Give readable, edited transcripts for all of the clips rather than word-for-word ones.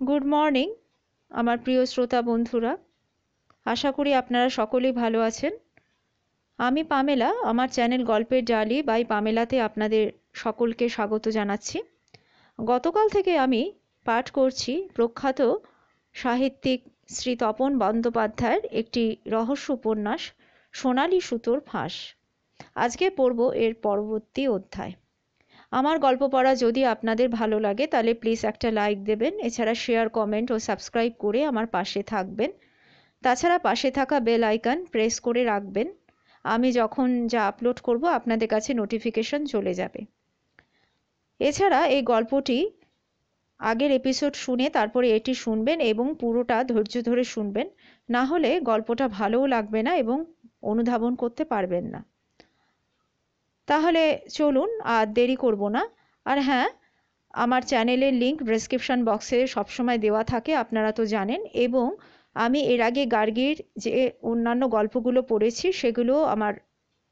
Good morning আমার প্রিয় শ্রোতা বন্ধুরা, আশা করি আপনারা সকলেই ভালো আছেন। আমি পামেলা, আমার চ্যানেল গল্পের ডালি বাই পামেলাতে আপনাদের সকলকে স্বাগত জানাচ্ছি। গতকাল থেকে আমি পাঠ করছি প্রখ্যাত সাহিত্যিক শ্রী তপন বন্দ্যোপাধ্যায়ের একটি রহস্য উপন্যাস সোনালী সুতোর ফাঁস। আজকে পড়ব এর পরবর্তী অধ্যায়। আমার গল্প পড়া যদি আপনাদের ভালো লাগে তাহলে প্লিজ একটা লাইক দেবেন, এছাড়া শেয়ার, কমেন্ট ও সাবস্ক্রাইব করে আমার পাশে থাকবেন। তাছাড়া পাশে থাকা বেল আইকন প্রেস করে রাখবেন, আমি যখন যা আপলোড করব আপনাদের কাছে নোটিফিকেশন চলে যাবে। এছাড়া এই গল্পটি আগের এপিসোড শুনে তারপরে এটি শুনবেন এবং পুরোটা ধৈর্য ধরে শুনবেন, না হলে গল্পটা ভালোও লাগবে না এবং অনুধাবন করতে পারবেন না। তাহলে চলুন, আর দেরি করব না। আর হ্যাঁ, আমার চ্যানেলের লিঙ্ক ডেসক্রিপশন বক্সে সবসময় দেওয়া থাকে, আপনারা তো জানেন। এবং আমি এর আগে গার্গীর যে অন্যান্য গল্পগুলো পড়েছি সেগুলো আমার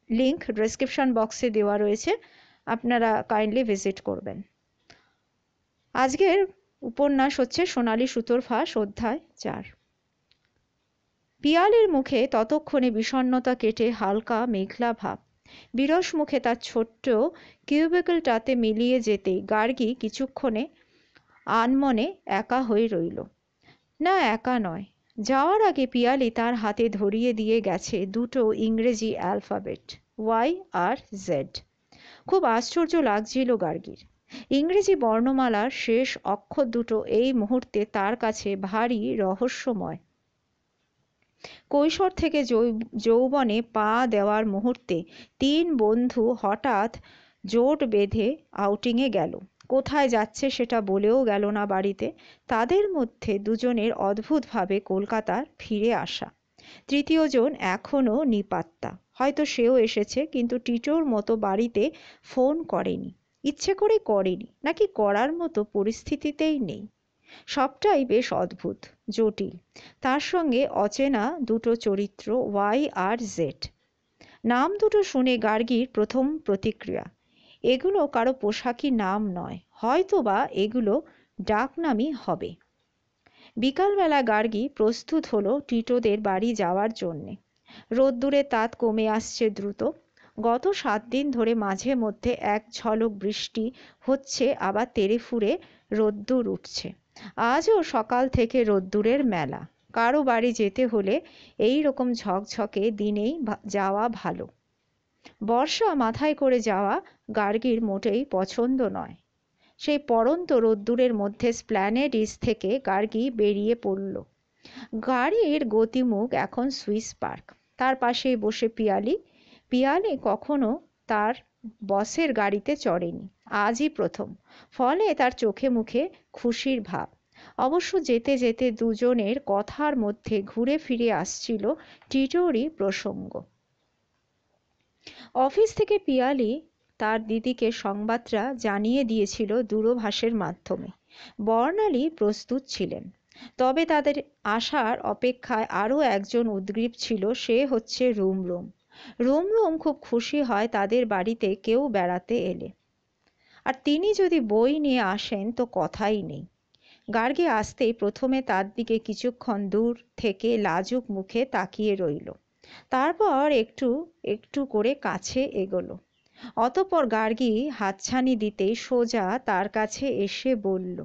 লিঙ্ক ডেসক্রিপশন বক্সে দেওয়া রয়েছে, আপনারা কাইন্ডলি ভিজিট করবেন। আজকের উপন্যাস হচ্ছে সোনালী সুতোর ফাঁস, অধ্যায় 4। পিয়ালির মুখে ততক্ষণে বিষণ্ণতা কেটে হালকা মেঘলা ভাব। বিরস মুখে তার ছোট্ট কিউবিকলটাতে মিলিয়ে যেতেই গার্গী কিছুক্ষণে আনমনে একা হয়ে রইল। না, একা নয়, যাওয়ার আগে পিয়ালি তার হাতে ধরিয়ে দিয়ে গেছে দুটো ইংরেজি অ্যালফাবেট, ওয়াই আর জেড। খুব আশ্চর্য লাগছিল গার্গীর। ইংরেজি বর্ণমালার শেষ অক্ষর দুটো এই মুহূর্তে তার কাছে ভারী রহস্যময়। কৈশোর থেকে যৌবনে পা দেওয়ার মুহূর্তে 3 বন্ধু হঠাৎ জোট বেঁধে আউটিংয়ে গেল। কোথায় যাচ্ছে সেটা বলেও গেল না বাড়িতে। তাদের মধ্যে দুজনের অদ্ভুতভাবে কলকাতার ফিরে আসা। তৃতীয় জন এখনও নিপাত্তা। হয়তো সেও এসেছে, কিন্তু টিটোর মতো বাড়িতে ফোন করেনি, ইচ্ছে করে করেনি, নাকি করার মতো পরিস্থিতিতেই নেই। সবটাই বেশ অদ্ভুত, জটিল। তার সঙ্গে অচেনা দুটো চরিত্র, ওয়াই আর জেড। নাম দুটো শুনে গার্গীর প্রথম প্রতিক্রিয়া, এগুলো কারো পোশাকি নাম নয়, হয়তোবা এগুলো ডাকনামই হবে। বিকালবেলা গার্গী প্রস্তুত হলো টিটোদের বাড়ি যাওয়ার জন্যে। রোদ্দুরে তাত কমে আসছে দ্রুত। গত 7 দিন ধরে মাঝে মধ্যে এক ঝলক বৃষ্টি হচ্ছে, আবার তেড়ে ফুঁড়ে রোদ্দুর উঠছে। আজও সকাল থেকে রোদ্দুরের মেলা। কারো বাড়ি যেতে হলে এই রকম ঝকঝকে দিনেই যাওয়া ভালো। বর্ষা মাথায় করে যাওয়া গার্গীর মোটেই পছন্দ নয়। সেই পড়ন্ত রোদ্দুরের মধ্যে স্প্ল্যানেডিস থেকে গার্গী বেরিয়ে পড়ল। গাড়ির গতিমুখ এখন সুইস পার্ক। তার পাশেই বসে পিয়ালি। পিয়ালি কখনো তার বসের গাড়িতে চড়েনি, আজই প্রথম। ফলে তার চোখে মুখে খুশির ভাব। অবশ্য যেতে যেতে দুজনের কথার মধ্যে ঘুরে ফিরে আসছিল টিটোরই প্রসঙ্গ। অফিস থেকে পিয়ালি তার দিদিকে সংবাদটা জানিয়ে দিয়েছিল দূরভাষের মাধ্যমে। বর্ণালী প্রস্তুত ছিলেন, তবে তাদের আসার অপেক্ষায় আরও একজন উদগ্রীব ছিল, সে হচ্ছে রুমরুম। রুমরুম খুব খুশি হয় তাদের বাড়িতে কেউ বেড়াতে এলে, আর তিনি যদি বই নিয়ে আসেন তো কথাই নেই। গার্গী আসতেই প্রথমে তার দিকে কিছুক্ষণ দূর থেকে লাজুক মুখে তাকিয়ে রইল, তারপর একটু একটু করে কাছে এগোলো। অতঃপর গার্গী হাতছানি দিতেই সোজা তার কাছে এসে বলল,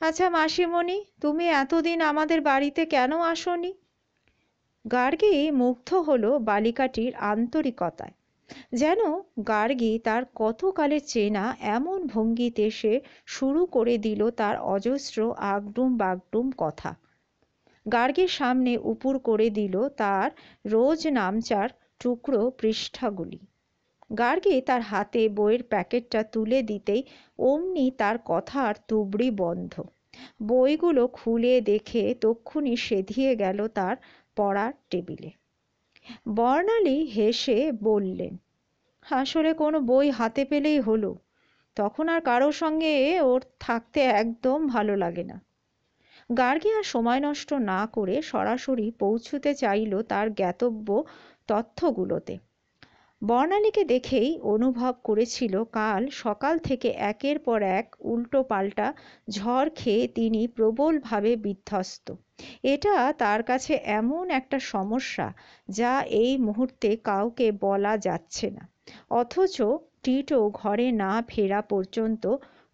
আচ্ছা মাসিমণি, তুমি এতদিন আমাদের বাড়িতে কেন আসোনি? গার্গী মুগ্ধ হলো বালিকাটির আন্তরিকতায়। যেন গার্গী তার কতকালে চেনা এমন ভঙ্গিতে সে শুরু করে দিল তার অজস্র আগডুম বাগডুম কথা। গার্গীর সামনে উপুর করে দিল তার রোজ নামচার টুকরো পৃষ্ঠাগুলি। গার্গী তার হাতে বইয়ের প্যাকেটটা তুলে দিতেই অমনি তার কথার তুবড়ি বন্ধ। বইগুলো খুলে দেখে তক্ষুনি সেধিয়ে গেল তার পড়ার টেবিলে। বর্ণালী হেসে বললেন, আসলে কোনো বই হাতে পেলেই হলো, তখন আর কারোর সঙ্গে ওর থাকতে একদম ভালো লাগে না। গার্গী আর সময় নষ্ট না করে সরাসরি পৌঁছতে চাইল তার জ্ঞাতব্য তথ্যগুলোতে। বর্ণালীকে দেখেই অনুভব করেছিল কাল সকাল থেকে একের পর এক উল্টো পাল্টা ঝড় খেয়ে তিনি প্রবলভাবে বিধ্বস্ত। এটা তার কাছে এমন একটা সমস্যা যা এই মুহূর্তে কাউকে বলা যাচ্ছে না, অথচ টিটো ঘরে না ফেরা পর্যন্ত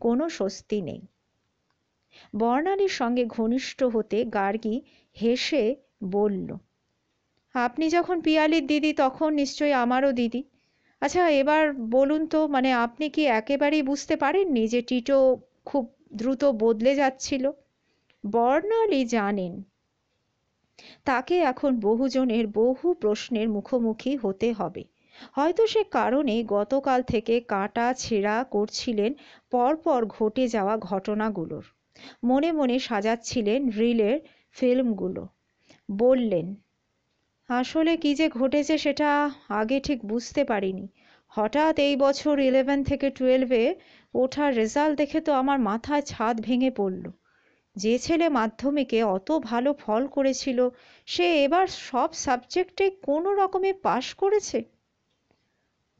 কোনো স্বস্তি নেই। বর্ণালীর সঙ্গে ঘনিষ্ঠ হতে গার্গী হেসে বলল, আপনি যখন পিয়ালির দিদি তখন নিশ্চয়ই আমারও দিদি। আচ্ছা এবার বলুন তো, মানে আপনি কি একেবারেই বুঝতে পারেননি যে টিটো খুব দ্রুত বদলে যাচ্ছিল? বর্ণালী জানেন তাকে এখন বহুজনের বহু প্রশ্নের মুখোমুখি হতে হবে। হয়তো সে কারণে গতকাল থেকে কাটা ছেঁড়া করছিলেন পরপর ঘটে যাওয়া ঘটনাগুলোর। মনে মনে সাজাচ্ছিলেন রিলের ফিল্মগুলো। বললেন, আসলে কি যে ঘটেছে সেটা আগে ঠিক বুঝতে পারিনি। হঠাৎ এই বছর 11 থেকে 12-এ ওঠার রেজাল্ট দেখে তো আমার মাথায় ছাদ ভেঙে পড়ল। যে ছেলে মাধ্যমিকে অত ভালো ফল করেছিল সে এবার সব সাবজেক্টে কোনো রকমে পাশ করেছে।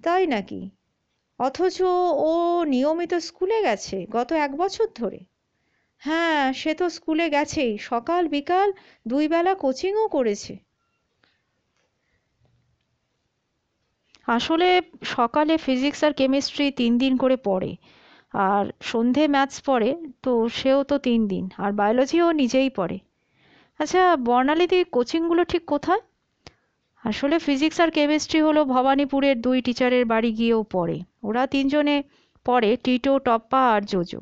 তাই নাকি? অথচ ও নিয়মিত স্কুলে গেছে গত 1 বছর ধরে। হ্যাঁ, সে তো স্কুলে গেছেই, সকাল বিকাল 2 বেলা কোচিংও করেছে। আসলে সকালে ফিজিক্স আর কেমিস্ট্রি 3 দিন করে পড়ে, আর সন্ধে ম্যাথস পড়ে, তো সেও তো 3 দিন, আর বায়োলজিও নিজেই পড়ে। আচ্ছা বর্ণালীদি কোচিংগুলো ঠিক কোথায়? আসলে ফিজিক্স আর কেমিস্ট্রি হলো ভবানীপুরের 2 টিচারের বাড়ি গিয়েও পড়ে। ওরা 3 জনে পড়ে, টিটো, টপ্পা আর জোজো।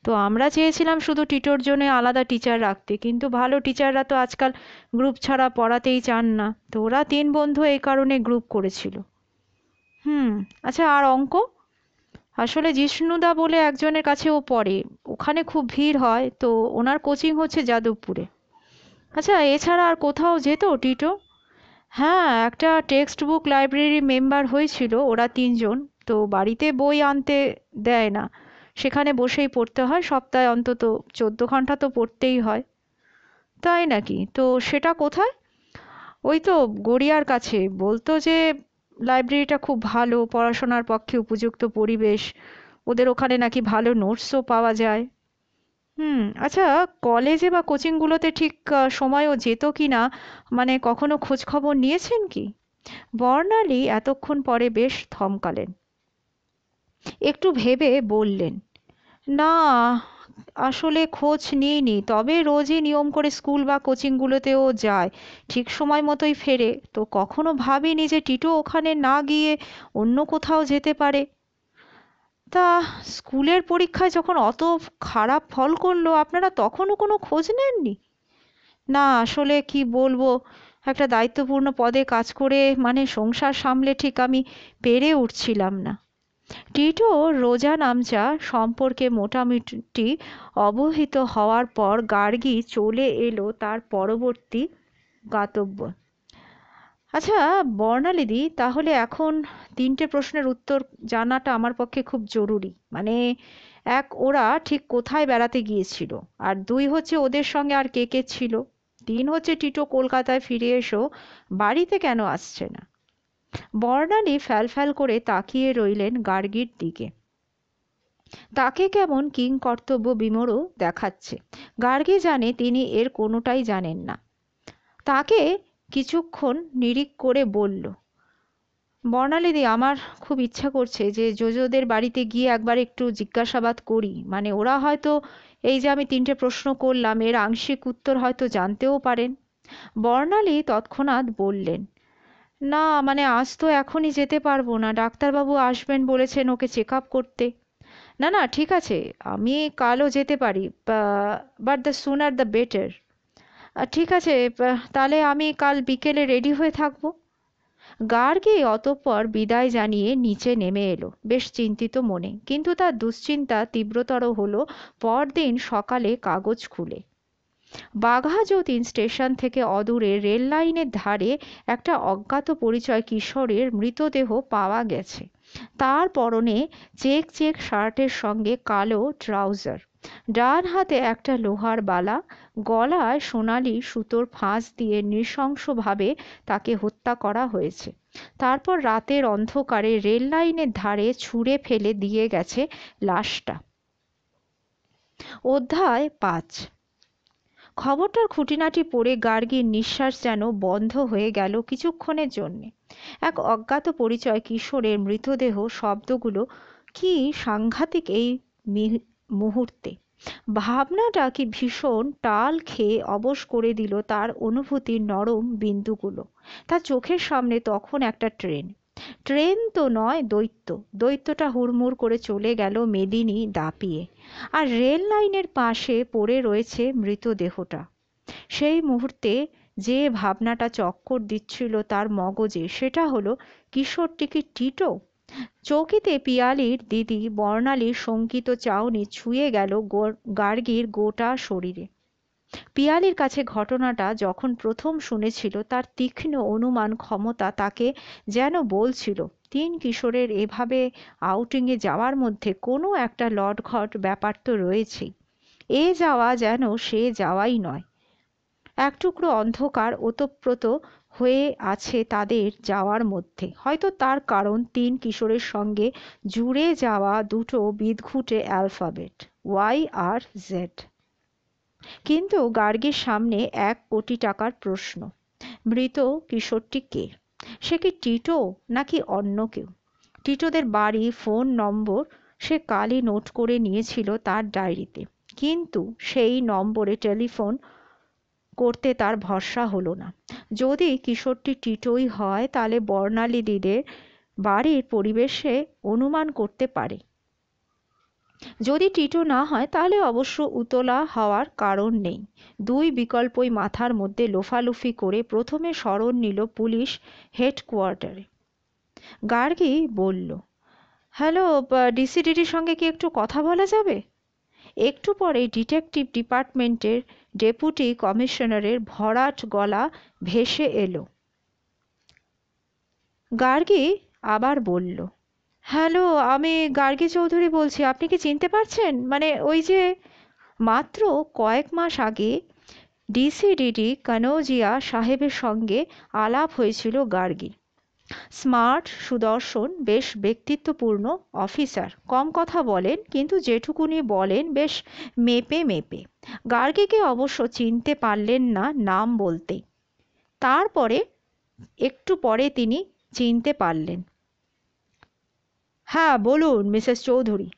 তো আমরা চেয়েছিলাম শুধু টিটোর জন্য আলাদা টিচার রাখতে, কিন্তু ভালো টিচাররা তো আজকাল গ্রুপ ছাড়া পড়াতেই চান না, তো ওরা 3 বন্ধু এই কারণে গ্রুপ করেছিল। আচ্ছা আর অঙ্ক? আসলে জিষ্ণুদা বলে একজনের কাছে ও পড়ে, ওখানে খুব ভিড় হয়, তো ওনার কোচিং হচ্ছে যাদবপুরে। আচ্ছা এছাড়া আর কোথাও যেত টিটো? হ্যাঁ, একটা টেক্সট বুক লাইব্রেরি মেম্বার হয়েছিল ওরা 3 জন। তো বাড়িতে বই আনতে দেয় না, সেখানে বসেই পড়তে হয়, সপ্তাহে অন্তত 14 ঘন্টা তো পড়তেই হয়। তাই নাকি? তো সেটা কোথায়? ওই তো গড়িয়ার কাছে। বলতো যে লাইব্রেরিটা খুব ভালো, পড়াশোনার পক্ষে উপযুক্ত পরিবেশ, ওদের ওখানে নাকি ভালো নোটসও পাওয়া যায়। আচ্ছা কলেজে বা কোচিংগুলোতে ঠিক সময়ও যেত কি না, মানে কখনো খোঁজ খবর নিয়েছেন কি? বর্ণালী এতক্ষণ পরে বেশ থমকালেন, একটু ভেবে বললেন, না আসলে খোঁজ নিইনি, তবে রোজই নিয়ম করে স্কুল বা কোচিংগুলোতেও যায়, ঠিক সময় মতোই ফেরে। তো কখনো ভাবিনি যে টিটো ওখানে না গিয়ে অন্য কোথাও যেতে পারে। তা স্কুলের পরীক্ষায় যখন অত খারাপ ফল করলো আপনারা তখনও কোনো খোঁজ নেননি? না আসলে কি বলবো, একটা দায়িত্বপূর্ণ পদে কাজ করে মানে সংসার সামলে ঠিক আমি পেরে উঠছিলাম না। টিটো রোজা নামচা সম্পর্কে মোটামুটি অবহিত হওয়ার পর গার্গী চলে এলো তার পরবর্তী গাতব্য। আচ্ছা বর্ণালীদি, তাহলে এখন 3টে প্রশ্নের উত্তর জানাটা আমার পক্ষে খুব জরুরি। মানে 1, ওরা ঠিক কোথায় বেড়াতে গিয়েছিল, আর 2 হচ্ছে ওদের সঙ্গে আর কে কে ছিল, 3 হচ্ছে টিটো কলকাতায় ফিরে এসো বাড়িতে কেন আসছে না। বর্ণালী ফ্যাল করে তাকিয়ে রইলেন গার্গীর দিকে। তাকে কেমন কিংকর্তব্য বিমূঢ় দেখাচ্ছে। গার্গী জানে তিনি এর কোনোটাই জানেন না। তাকে কিছুক্ষণ নিরিখ করে বলল, বর্ণালীদি আমার খুব ইচ্ছা করছে যে জোজোদের বাড়িতে গিয়ে একবার একটু জিজ্ঞাসাবাদ করি, মানে ওরা হয়তো এই যে আমি 3টে প্রশ্ন করলাম এর আংশিক উত্তর হয়তো জানতেও পারেন। বর্ণালী তৎক্ষণাৎ বললেন, না মানে আজ তো এখনই যেতে পারবো না, ডাক্তারবাবু আসবেন বলেছেন ওকে চেক আপ করতে। না না ঠিক আছে, আমি কালও যেতে পারি, but the sooner the better. ঠিক আছে, তাহলে আমি কাল বিকেলে রেডি হয়ে থাকবো। গার্গী অতঃপর বিদায় জানিয়ে নিচে নেমে এলো বেশ চিন্তিত মনে, কিন্তু তার দুশ্চিন্তা তীব্রতর হলো পরদিন সকালে কাগজ খুলে। বাঘাযতীন স্টেশন থেকে অদূরে রেল লাইনের ধারে একটা অজ্ঞাত পরিচয় কিশোরের মৃতদেহ পাওয়া গেছে। তার পরনে চেক শার্টের সঙ্গে কালো ট্রাউজার। ডান হাতে একটা লোহার বালা, গলায় সোনালি সুতোর ফাঁস দিয়ে নৃশংসভাবে তাকে হত্যা করা হয়েছে। তারপর রাতের অন্ধকারে রেল লাইনের ধারে ছুঁড়ে ফেলে দিয়ে গেছে লাশটা। অধ্যায় 5। খবরটার খুঁটিনাটি পড়ে গার্গীর নিঃশ্বাস যেন বন্ধ হয়ে গেল কিছুক্ষণের জন্যে। এক অজ্ঞাত পরিচয় কিশোরের মৃতদেহ, শব্দগুলো কি সাংঘাতিক এই মুহূর্তে! ভাবনাটা কি ভীষণ টাল খেয়ে অবশ করে দিল তার অনুভূতির নরম বিন্দুগুলো। তার চোখের সামনে তখন একটা ট্রেন। ট্রেন তো নয়, দৈত্য। দৈত্যটা হুড়মুড় করে চলে গেল মেদিনী দাপিয়ে, আর রেল লাইনের পাশে পড়ে রয়েছে মৃতদেহটা। সেই মুহূর্তে যে ভাবনাটা চক্কর দিচ্ছিল তার মগজে, সেটা হলো, কিশোরটি কি টিটো? চৌকিতে পিয়ালির দিদি বর্ণালীর শঙ্কিত চাউনি ছুঁয়ে গেল গার্গীর গোটা শরীরে। পিয়ালির কাছে ঘটনাটা যখন প্রথম শুনেছিল, তার তীক্ষ্ণ অনুমান ক্ষমতা তাকে যেন বলছিল, 3 কিশোরের এভাবে আউটিংয়ে যাওয়ার মধ্যে কোনো একটা লটঘট ব্যাপার তো রয়েছেই। এ যাওয়া যেন সে যাওয়াই নয়। এক টুকরো অন্ধকার ওতপ্রোত হয়ে আছে তাদের যাওয়ার মধ্যে। হয়তো তার কারণ 3 কিশোরের সঙ্গে জুড়ে যাওয়া দুটো বিদঘুটে অ্যালফাবেট, ওয়াই আর জেড। কিন্তু গার্গীর সামনে 1 কোটি টাকার প্রশ্ন। মৃত কিশোরটি কে? সে কি টিটো নাকি অন্য কেউ? টিটোদের বাড়ি, ফোন নম্বর সে কালই নোট করে নিয়েছিল তার ডায়েরিতে, কিন্তু সেই নম্বরে টেলিফোন করতে তার ভরসা হলো না। যদি কিশোরটি টিটোই হয়, তাহলে বর্ণালী দিদের বাড়ির পরিবেশে অনুমান করতে পারে। যদি টিটো না হয়, তাহলে অবশ্য উতলা হওয়ার কারণ নেই। 2 বিকল্পই মাথার মধ্যে লোফালুফি করে প্রথমে শরণ নিল পুলিশ হেডকোয়ার্টারে। গার্গী বলল, হ্যালো, ডিসিডিডির সঙ্গে কি একটু কথা বলা যাবে? একটু পরেই ডিটেকটিভ ডিপার্টমেন্টের ডেপুটি কমিশনারের ভরাট গলা ভেসে এলো। গার্গী আবার বলল, হ্যালো, আমি গার্গী চৌধুরী বলছি। আপনি কি চিনতে পারছেন? মানে ওই যে মাত্র কয়েক মাস আগে ডিসিডিডি কানৌজিয়া সাহেবের সঙ্গে আলাপ হয়েছিল গার্গীর। স্মার্ট, সুদর্শন, বেশ ব্যক্তিত্বপূর্ণ অফিসার। কম কথা বলেন, কিন্তু যেটুকুনি বলেন বেশ মেপে মেপে। গার্গীকে অবশ্য চিনতে পারলেন না নাম বলতেই। তারপরে একটু পরে তিনি চিনতে পারলেন। হ্যাঁ, বলুন মিসেস চৌধুরী।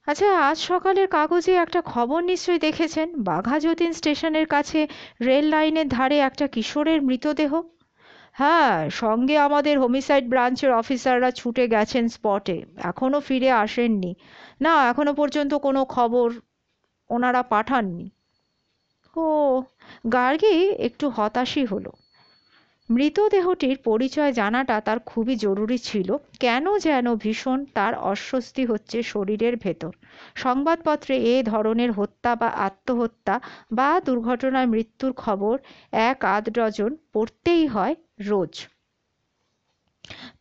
আচ্ছা, আজ সকালের কাগজে একটা খবর নিশ্চয়ই দেখেছেন। বাঘাযতীন স্টেশনের কাছে রেল লাইনের ধারে একটা কিশোরের মৃতদেহ। হ্যাঁ, সঙ্গে আমাদের হোমিসাইড ব্রাঞ্চের অফিসাররা ছুটে গেছেন স্পটে, এখনো ফিরে আসেননি। না, এখনো পর্যন্ত কোনো খবর ওনারা পাঠাননি। ও, গার্গী একটু হতাশই হলো। মৃতদেহটির পরিচয় জানাটা তার খুবই জরুরি ছিল। কেন যেন ভীষণ তার অস্বস্তি হচ্ছে শরীরের ভেতর। সংবাদপত্রে এ ধরনের হত্যা বা আত্মহত্যা বা দুর্ঘটনায় মৃত্যুর খবর 1-8 ডজন পড়তেই হয় রোজ।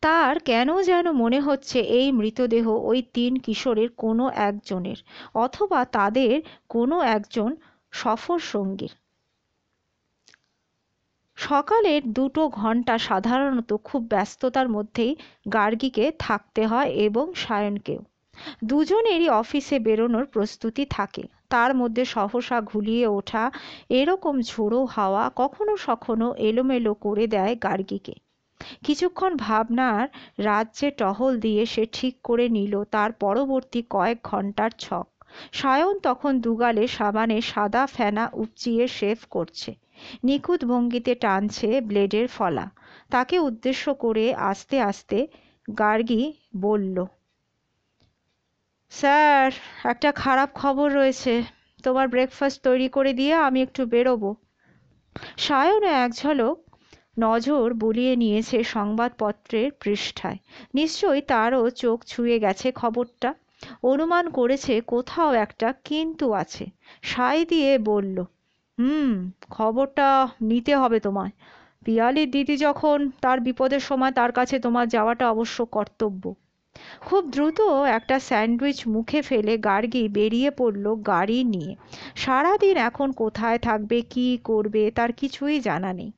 তার কেন যেন মনে হচ্ছে এই মৃতদেহ ওই 3 কিশোরের কোনো একজনের, অথবা তাদের কোনো একজন সফর সঙ্গীর। সকালের 2 ঘন্টা সাধারণত খুব ব্যস্ততার মধ্যেই গার্গীকে থাকতে হয়, এবং সায়নকেও। দুজনেরই অফিসে বেরোনোর প্রস্তুতি থাকে। তার মধ্যে সহসা ঘুলিয়ে ওঠা এরকম ঝোড়ো হাওয়া কখনো সখনো এলোমেলো করে দেয় গার্গীকে। কিছুক্ষণ ভাবনার রাজ্যে টহল দিয়ে সে ঠিক করে নিল তার পরবর্তী কয়েক ঘন্টার ছক। সায়ন তখন দুগালে সাবানে সাদা ফেনা উপচিয়ে শেভ করছে, নিখুঁত ভঙ্গিতে টানছে ব্লেডের ফলা। তাকে উদ্দেশ্য করে আস্তে আস্তে গার্গী বলল, স্যার, একটা খারাপ খবর রয়েছে। তোমার ব্রেকফাস্ট তৈরি করে দিয়ে আমি একটু বেরোবো। সায়ন এক ঝলক নজর বুলিয়ে নিয়েছে সংবাদপত্রের পৃষ্ঠায়। নিশ্চয়ই তারও চোখ ছুঁয়ে গেছে খবরটা। অনুমান করেছে কোথাও একটা কিন্তু আছে। সায় দিয়ে বলল, খবরটা নিতে হবে তোমায়। পিয়ালির দিদি যখন তার বিপদের সময়, তার কাছে তোমার যাওয়াটা অবশ্য কর্তব্য। খুব দ্রুত একটা স্যান্ডউইচ মুখে ফেলে গার্গী বেরিয়ে পড়ল গাড়ি নিয়ে। সারাদিন এখন কোথায় থাকবে, কি করবে, তার কিছুই জানা নেই।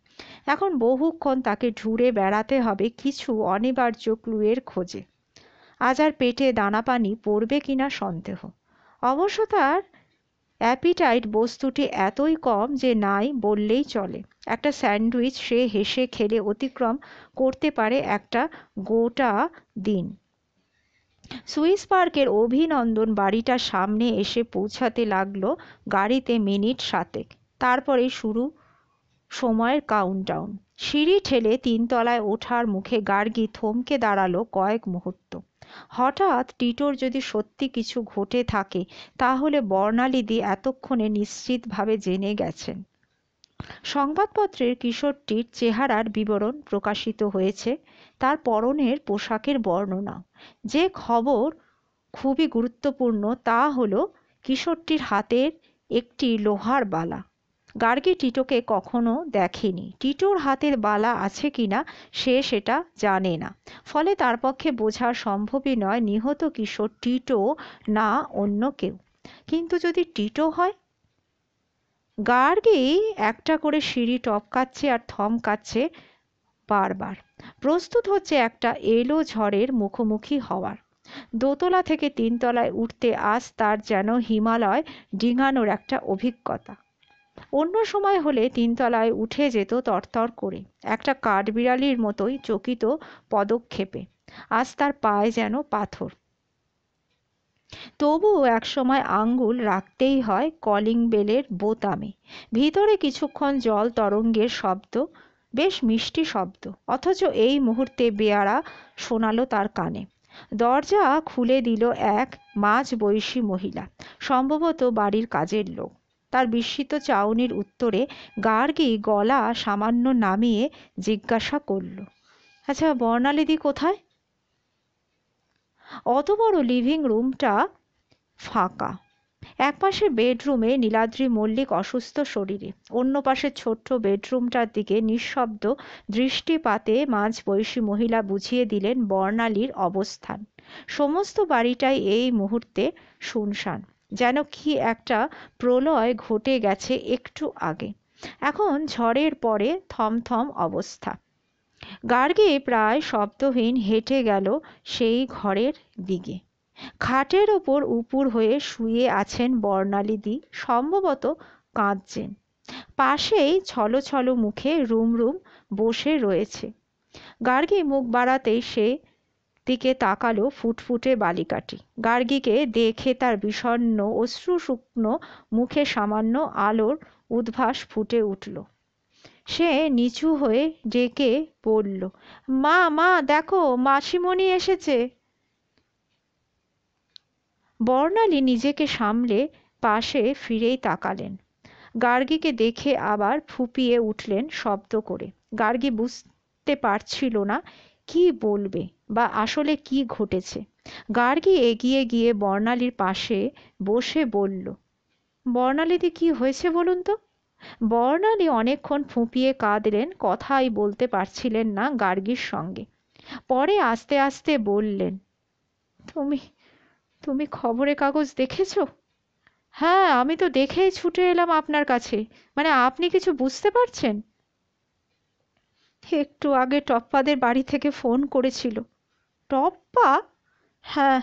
এখন বহুক্ষণ তাকে ঘুরে বেড়াতে হবে কিছু অনিবার্য ক্লুয়ের খোঁজে। আজ আর পেটে দানা পানি পড়বে কিনা সন্দেহ। অবশ্য তার অ্যাপিটাইট বস্তুটি এতই কম যে নাই বললেই চলে। একটা স্যান্ডউইচ সে হেসে খেলে অতিক্রম করতে পারে একটা গোটা দিন। সুইস পার্কের অভিনন্দন বাড়িটার সামনে এসে পৌঁছাতে লাগলো গাড়িতে মিনিট 7। তারপরে শুরু সময়ের কাউন্টডাউন। সিঁড়ি ঠেলে 3 তলায় ওঠার মুখে গার্গী থমকে দাঁড়ালো কয়েক মুহূর্ত। হঠাৎ টিটোর যদি সত্যি কিছু ঘটে থাকে তাহলে বর্ণালীদি এতক্ষণে নিশ্চিতভাবে জেনে গেছেন। সংবাদপত্রের কিশোরটির চেহারার বিবরণ প্রকাশিত হয়েছে, তার পরনের পোশাকের বর্ণনা। যে খবর খুবই গুরুত্বপূর্ণ তা হলো কিশোরটির হাতের একটি লোহার বালা। গার্গী টিটোকে কখনো দেখেনি, টিটোর হাতের বালা আছে কিনা সে সেটা জানে না। ফলে তার পক্ষে বোঝা সম্ভবই নয় নিহত কিশোর টিটো না অন্য কেউ। কিন্তু যদি টিটো হয়? গার্গী একটা করে সিঁড়ি টপকাচ্ছে আর থমকাচ্ছে বারবার, প্রস্তুত হচ্ছে একটা এলো ঝড়ের মুখোমুখি হওয়ার। দোতলা থেকে 3 তলায় উঠতে আজ তার যেন হিমালয় ডিঙানোর একটা অভিজ্ঞতা। অন্য সময় হলে 3 তলায় উঠে যেত তরতর করে, একটা কাঠবিড়ালির মতোই চকিত পদক্ষেপে। আজ তার পায়ে যেন পাথর। তবুও একসময় আঙ্গুল রাখতেই হয় কলিং বেলের বোতামে। ভিতরে কিছুক্ষণ জল তরঙ্গের শব্দ, বেশ মিষ্টি শব্দ, অথচ এই মুহূর্তে বেয়ারা শোনালো তার কানে। দরজা খুলে দিল এক মাঝবয়সী মহিলা, সম্ভবত বাড়ির কাজের লোক। তার বিস্মিত চাউনির উত্তরে গার্গী গলা সামান্য নামিয়ে জিজ্ঞাসা করল, আচ্ছা বর্ণালীদি কোথায়? অত বড় লিভিং রুমটা ফাঁকা। একপাশে বেডরুমে নীলাদ্রি মল্লিক অসুস্থ শরীরে, অন্য পাশে ছোট্ট বেডরুমটার দিকে নিঃশব্দ দৃষ্টিপাতে মাঝবয়সী মহিলা বুঝিয়ে দিলেন বর্ণালীর অবস্থান। সমস্ত বাড়িটাই এই মুহূর্তে শুনশান, যেন কি একটা প্রলয় ঘটে গেছে একটু আগে। এখন ঝড়ের পরে থমথম অবস্থা। গার্গী প্রায় শব্দহীন হেঁটে গেল সেই ঘরের দিকে। খাটের ওপর উপুর হয়ে শুয়ে আছেন বর্ণালীদি, সম্ভবত কাঁদছেন। পাশেই ছলো মুখে রুম বসে রয়েছে। গার্গী মুখ বাড়াতেই সে দিকে তাকালো ফুটফুটে বালিকাটি। গার্গীকে দেখে তার বিষণ্ণ অশ্রু শুকনো মুখে সামান্য আলোর উদ্ভাস ফুটে উঠল। সে নিচু হয়ে ডেকে বলল, মা মা দেখো মাসিমণি এসেছে। বর্ণালী নিজেকে সামলে পাশে ফিরেই তাকালেন। গার্গীকে দেখে আবার ফুঁপিয়ে উঠলেন শব্দ করে। গার্গী বুঝতে পারছিল না কি বলবে বা আসলে কি ঘটেছে। গার্গী এগিয়ে গিয়ে বর্ণালীর পাশে বসে বলল, বর্ণালীদি কি হয়েছে বলুন তো? বর্ণালী অনেকক্ষণ ফুঁপিয়ে কাঁদলেন, কথাই বলতে পারছিলেন না গার্গীর সঙ্গে। পরে আস্তে আস্তে বললেন, তুমি তুমি খবরের কাগজ দেখেছো? হ্যাঁ, আমি তো দেখেই ছুটে এলাম আপনার কাছে। মানে আপনি কিছু বুঝতে পারছেন? একটু আগে টপ্পাদের বাড়ি থেকে ফোন করেছিল। টপ্পা? হ্যাঁ,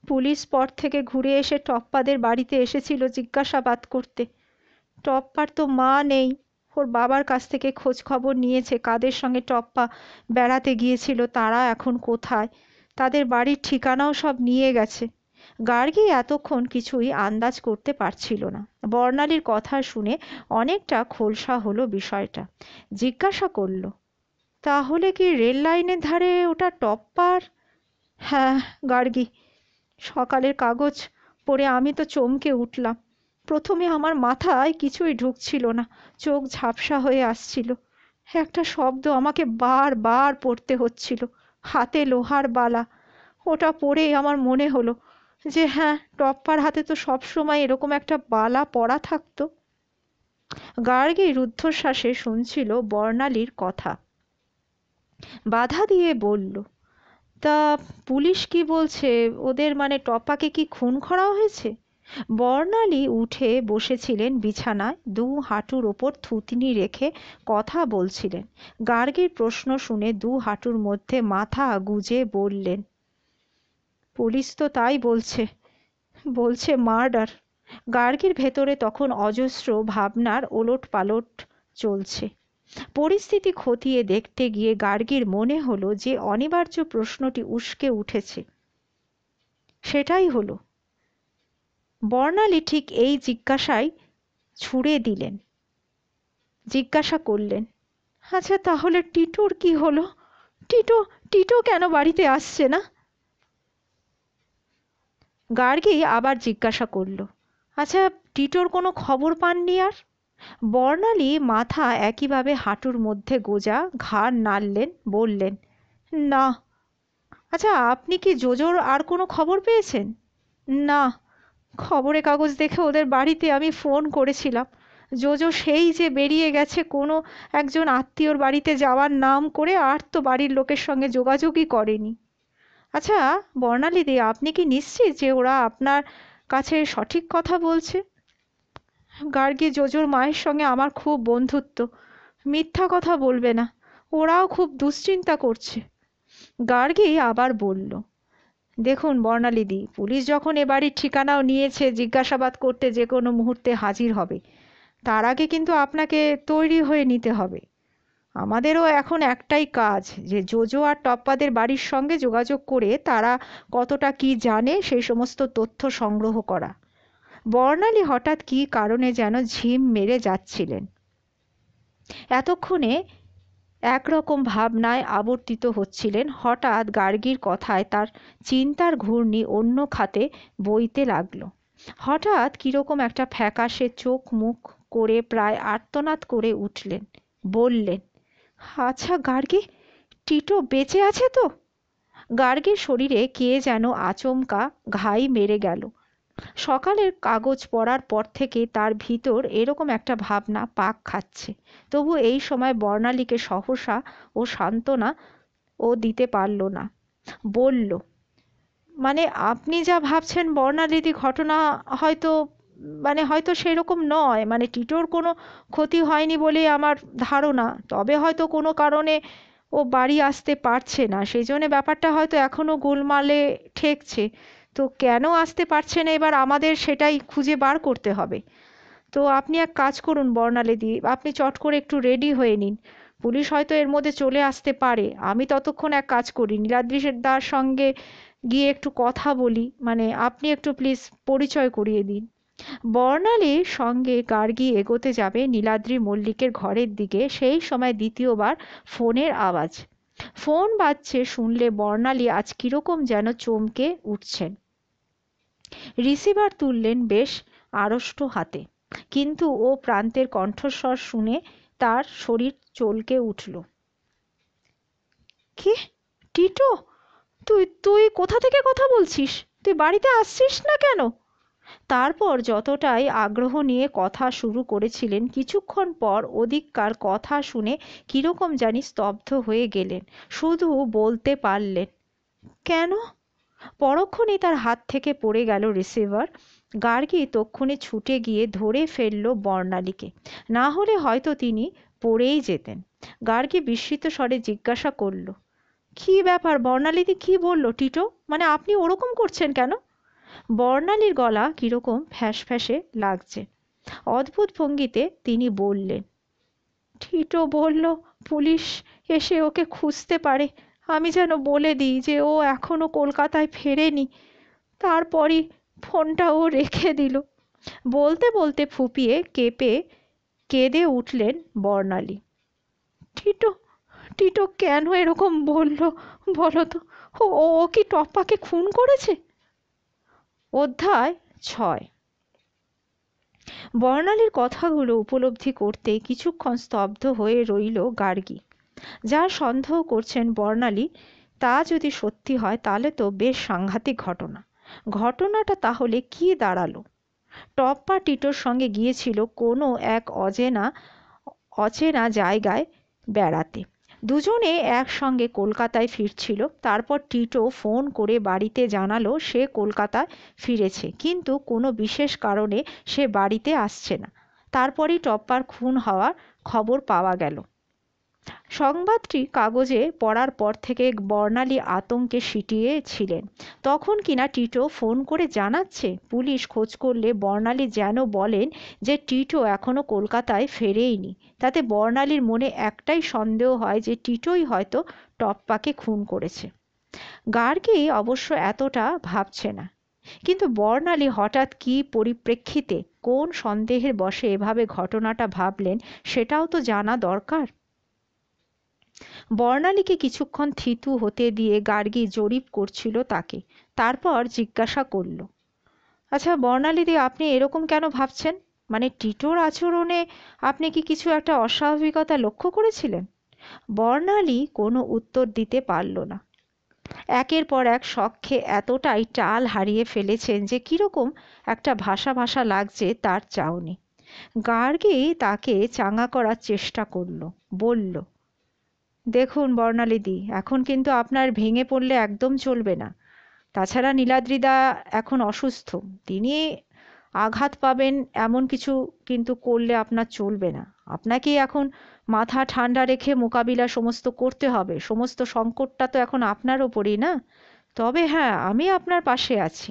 পুলিশ স্পট থেকে ঘুরে এসে টপ্পাদের বাড়িতে এসেছিল জিজ্ঞাসাবাদ করতে। টপ্পার তো মা নেই, ওর বাবার কাছ থেকে খোঁজ খবর নিয়েছে কাদের সঙ্গে টপ্পা বেড়াতে গিয়েছিল, তারা এখন কোথায়, তাদের বাড়ির ঠিকানাও সব নিয়ে গেছে। গার্গী এতক্ষণ কিছুই আন্দাজ করতে পারছিল না। বর্ণালীর কথা শুনে অনেকটা খোলসা হলো বিষয়টা। জিজ্ঞাসা করল, তাহলে কি রেল লাইনের ধারে ওটা টপ্পার? হ্যাঁ গার্গী, সকালের কাগজ পড়ে আমি তো চমকে উঠলাম। প্রথমে আমার মাথায় কিছুই ঢুকছিল না, চোখ ঝাপসা হয়ে আসছিল। একটা শব্দ আমাকে বারবার পড়তে হচ্ছিল, হাতে লোহার বালা। ওটা পড়েই আমার মনে হলো যে হ্যাঁ, টপ্পার হাতে তো সবসময় এরকম একটা বালা পড়া থাকতো। গার্গী রুদ্ধশ্বাসে শুনছিল বর্ণালীর কথা। বাধা দিয়ে বলল, তা পুলিশ কি বলছে? ওদের মানে টপাকে কি খুন করা হয়েছে? বর্ণালী উঠে বসেছিলেন বিছানায়, দু হাঁটুর ওপর থুতনি রেখে কথা বলছিলেন। গার্গীর প্রশ্ন শুনে দু হাঁটুর মধ্যে মাথা গুজে বললেন, পুলিশ তো তাই বলছে, বলছে মার্ডার। গার্গীর ভেতরে তখন অজস্র ভাবনার ওলটপালট চলছে। পরিস্থিতি খতিয়ে দেখতে গিয়ে গার্গীর মনে হলো যে অনিবার্য প্রশ্নটি উস্কে উঠেছে। সেটাই হলো, বর্ণালী ঠিক এই জিজ্ঞাসাই ছুড়ে দিলেন। জিজ্ঞাসা করলেন, আচ্ছা তাহলে টিটোর কি হলো? টিটো টিটো কেন বাড়িতে আসছে না? গার্গী আবার জিজ্ঞাসা করল, আচ্ছা টিটোর কোনো খবর পাননি আর? বর্ণালী মাথা একইভাবে হাঁটুর মধ্যে গোজা ঘাড় নাড়লেন, বললেন, না। আচ্ছা আপনি কি জোজোর আর কোনো খবর পেয়েছেন? না, খবরের কাগজ দেখে ওদের বাড়িতে আমি ফোন করেছিলাম। জোজো সেই যে বেরিয়ে গেছে কোনো একজন আত্মীয়র বাড়িতে যাওয়ার নাম করে, আর তো বাড়ির লোকের সঙ্গে যোগাযোগই করেনি। আচ্ছা বর্ণালীদি, আপনি কি নিশ্চিত যে ওরা আপনার কাছে সঠিক কথা বলছে? গার্গী, জোজোর মায়ের সঙ্গে আমার খুব বন্ধুত্ব, মিথ্যা কথা বলবে না, ওরাও খুব দুশ্চিন্তা করছে। গার্গী আবার বলল, দেখুন বর্ণালীদি, পুলিশ যখন এ বাড়ির ঠিকানাও নিয়েছে, জিজ্ঞাসাবাদ করতে যে কোনো মুহূর্তে হাজির হবে। তার আগে কিন্তু আপনাকে তৈরি হয়ে নিতে হবে। আমাদেরও এখন একটাই কাজ, যে জোজো আর টপ্পাদের বাড়ির সঙ্গে যোগাযোগ করে তারা কতটা কি জানে সেই সমস্ত তথ্য সংগ্রহ করা। বর্ণালী হঠাৎ কী কারণে যেন ঝিম মেরে যাচ্ছিলেন। এতক্ষণে একরকম ভাবনায় আবর্তিত হচ্ছিলেন। হঠাৎ গার্গীর কথায় তার চিন্তার ঘূর্ণি অন্য খাতে বইতে লাগলো। হঠাৎ কিরকম একটা ফ্যাকাশে চোখ মুখ করে প্রায় আর্তনাদ করে উঠলেন, বললেন, আচ্ছা গার্গী, টিটো বেঁচে আছে তো? গার্গীর শরীরে কে যেন আচমকা ঘাই মেরে গেল। সকালের কাগজ পড়ার পর থেকে তার ভিতর এরকম একটা ভাবনা পাক খাচ্ছে। তবু এই সময় বর্ণালীকে সহসা ও সান্ত্বনা ও দিতে পারল না। বলল, মানে আপনি যা ভাবছেন বর্ণালীদি, ঘটনা হয়তো হয়তো সেরকম নয়। মানে টিটোর কোনো ক্ষতি হয়নি বলেই আমার ধারণা। তবে হয়তো কোনো কারণে ও বাড়ি আসতে পারছে না, সেই জন্য ব্যাপারটা হয়তো এখনো গোলমালে ঠেকছে। তো কেন আসতে পারছে না এবার আমাদের সেটাই খুঁজে বার করতে হবে। তো আপনি এক কাজ করুন বর্ণালীদি, আপনি চট করে একটু রেডি হয়ে নিন। পুলিশ হয়তো এর মধ্যে চলে আসতে পারে। আমি ততক্ষণ এক কাজ করি, নীলাদ্রির দার সঙ্গে গিয়ে একটু কথা বলি। মানে আপনি একটু প্লিজ পরিচয় করিয়ে দিন। বর্ণালীর সঙ্গে গার্গী এগোতে যাবে নীলাদ্রি মল্লিকের ঘরের দিকে, সেই সময় দ্বিতীয়বার ফোনের আওয়াজ। ফোন বাজছে শুনলে বর্ণালী আজ কিরকম যেন চমকে উঠছেন। রিসিভার তুললেন বেশ আড়ষ্ট হাতে, কিন্তু ও প্রান্তের কণ্ঠস্বর শুনে তার শরীর চলকে উঠল। কি? টিটো? তুই তুই কোথা থেকে কথা বলছিস? তুই বাড়িতে আসছিস না কেন? তারপর যতটাই আগ্রহ নিয়ে কথা শুরু করেছিলেন, কিছুক্ষণ পর ওদিককার কথা শুনে কিরকম জানি স্তব্ধ হয়ে গেলেন। শুধু বলতে পারলেন, কেন? পরক্ষণেই তার হাত থেকে পড়ে গেল রিসিভার। গার্গী তক্ষুনি ছুটে গিয়ে ধরে ফেলল বর্ণালীকে, না হলে হয়তো তিনি পড়েই যেতেন। গার্গী বিস্মিত স্বরে জিজ্ঞাসা করল, কি ব্যাপার বর্ণালীদি, কি বলল টিটো? মানে আপনি ওরকম করছেন কেন? বর্ণালীর গলা কিরকম ফ্যাঁসফ্যাঁসে লাগছে। অদ্ভুত ভঙ্গিতে তিনি বললেন, টিটো বলল পুলিশ এসে ওকে খুঁজতে পারে, আমি যেন বলে দিই যে ও এখনো কলকাতায় ফেরেনি। তারপরই ফোনটা ও রেখে দিল। বলতে বলতে ফুপিয়ে কেঁপে কেঁদে উঠলেন বর্ণালী। টিটো টিটো কেন এরকম বলল বলো তো? ও ও কি টপ্পাকে খুন করেছে? অধ্যায় 6। বর্ণালীর কথাগুলো উপলব্ধি করতে কিছুক্ষণ স্তব্ধ হয়ে রইল গার্গী। যা সন্দেহ করছেন বর্ণালী, তা যদি সত্যি হয় তাহলে তো বেশ সাংঘাতিক ঘটনা। ঘটনাটা তাহলে কি দাঁড়ালো? টপ্পা টিটোর সঙ্গে গিয়েছিল কোনো এক অচেনা জায়গায় বেড়াতে। দুজনে একসঙ্গে কলকাতায় ফিরছিল। তারপর টিটো ফোন করে বাড়িতে জানালো সে কলকাতায় ফিরেছে, কিন্তু কোনো বিশেষ কারণে সে বাড়িতে আসছে না। তারপরই টপ্পার খুন হওয়ার খবর পাওয়া গেল। সংবাদটি কাগজে পড়ার পর থেকে বর্ণালী আতঙ্কে সিঁটিয়েছিলেন। তখন কিনা টিটো ফোন করে জানাচ্ছে পুলিশ খোঁজ করলে বর্ণালী যেন বলেন যে টিটো এখনো কলকাতায় ফেরেইনি। তাতে বর্ণালীর মনে একটাই সন্দেহ হয় যে টিটোই হয়তো টপ্পাকে খুন করেছে। গার্গী অবশ্য এতটা ভাবছে না, কিন্তু বর্ণালী হঠাৎ কী পরিপ্রেক্ষিতে কোন সন্দেহের বশে এভাবে ঘটনাটা ভাবলেন সেটাও তো জানা দরকার। বর্ণালীকে কিছুক্ষণ থিতু হতে দিয়ে গার্গী জরিপ করছিল তাকে। তারপর জিজ্ঞাসা করল, আচ্ছা বর্ণালীদি, আপনি এরকম কেন ভাবছেন? মানে টিটোর আচরণে আপনি কি কিছু একটা অস্বাভাবিকতা লক্ষ্য করেছিলেন? বর্ণালী কোনো উত্তর দিতে পারল না। একের পর এক শখে এতটাই টাল হারিয়ে ফেলেছেন যে কিরকম একটা ভাষা ভাষা লাগছে তার চাউনি। গার্গী তাকে চাঙা করার চেষ্টা করল, বলল, দেখুন বর্ণালীদি, এখন কিন্তু আপনার ভেঙে পড়লে একদম চলবে না। তাছাড়া নীলাদ্রিদা এখন অসুস্থ, তিনি আঘাত পাবেন এমন কিছু কিন্তু করলে আপনার চলবে না। আপনাকেই এখন মাথা ঠান্ডা রেখে মোকাবিলা সমস্ত করতে হবে। সমস্ত সংকটটা তো এখন আপনার ওপরই না? তবে হ্যাঁ, আমি আপনার পাশে আছি।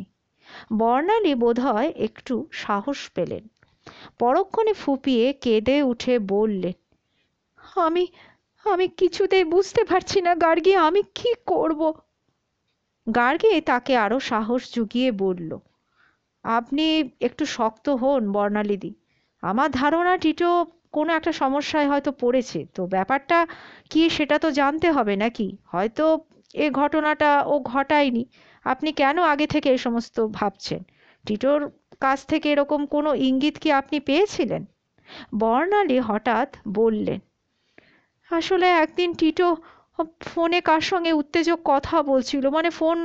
বর্ণালী বোধহয় একটু সাহস পেলেন। পরক্ষণে ফুঁপিয়ে কেঁদে উঠে বললেন, আমি আমি কিছুতেই বুঝতে পারছি না গার্গী, আমি কি করব? গার্গী তাকে আরো সাহস জুগিয়ে বলল, আপনি একটু শক্ত হন বর্ণালীদি। আমার ধারণা টিটো কোনো একটা সমস্যায় হয়তো পড়েছে, তো ব্যাপারটা কি সেটা তো জানতে হবে নাকি? হয়তো এ ঘটনাটা ও ঘটায়নি। আপনি কেন আগে থেকে এই সমস্ত ভাবছেন? টিটোর কাছ থেকে এরকম কোনো ইঙ্গিত কি আপনি পেয়েছিলেন? বর্ণালী হঠাৎ বললেন, আসলে একদিন টিটো ফোনে কার সঙ্গে উত্তেজক কথা বলছিল, মানে ফোন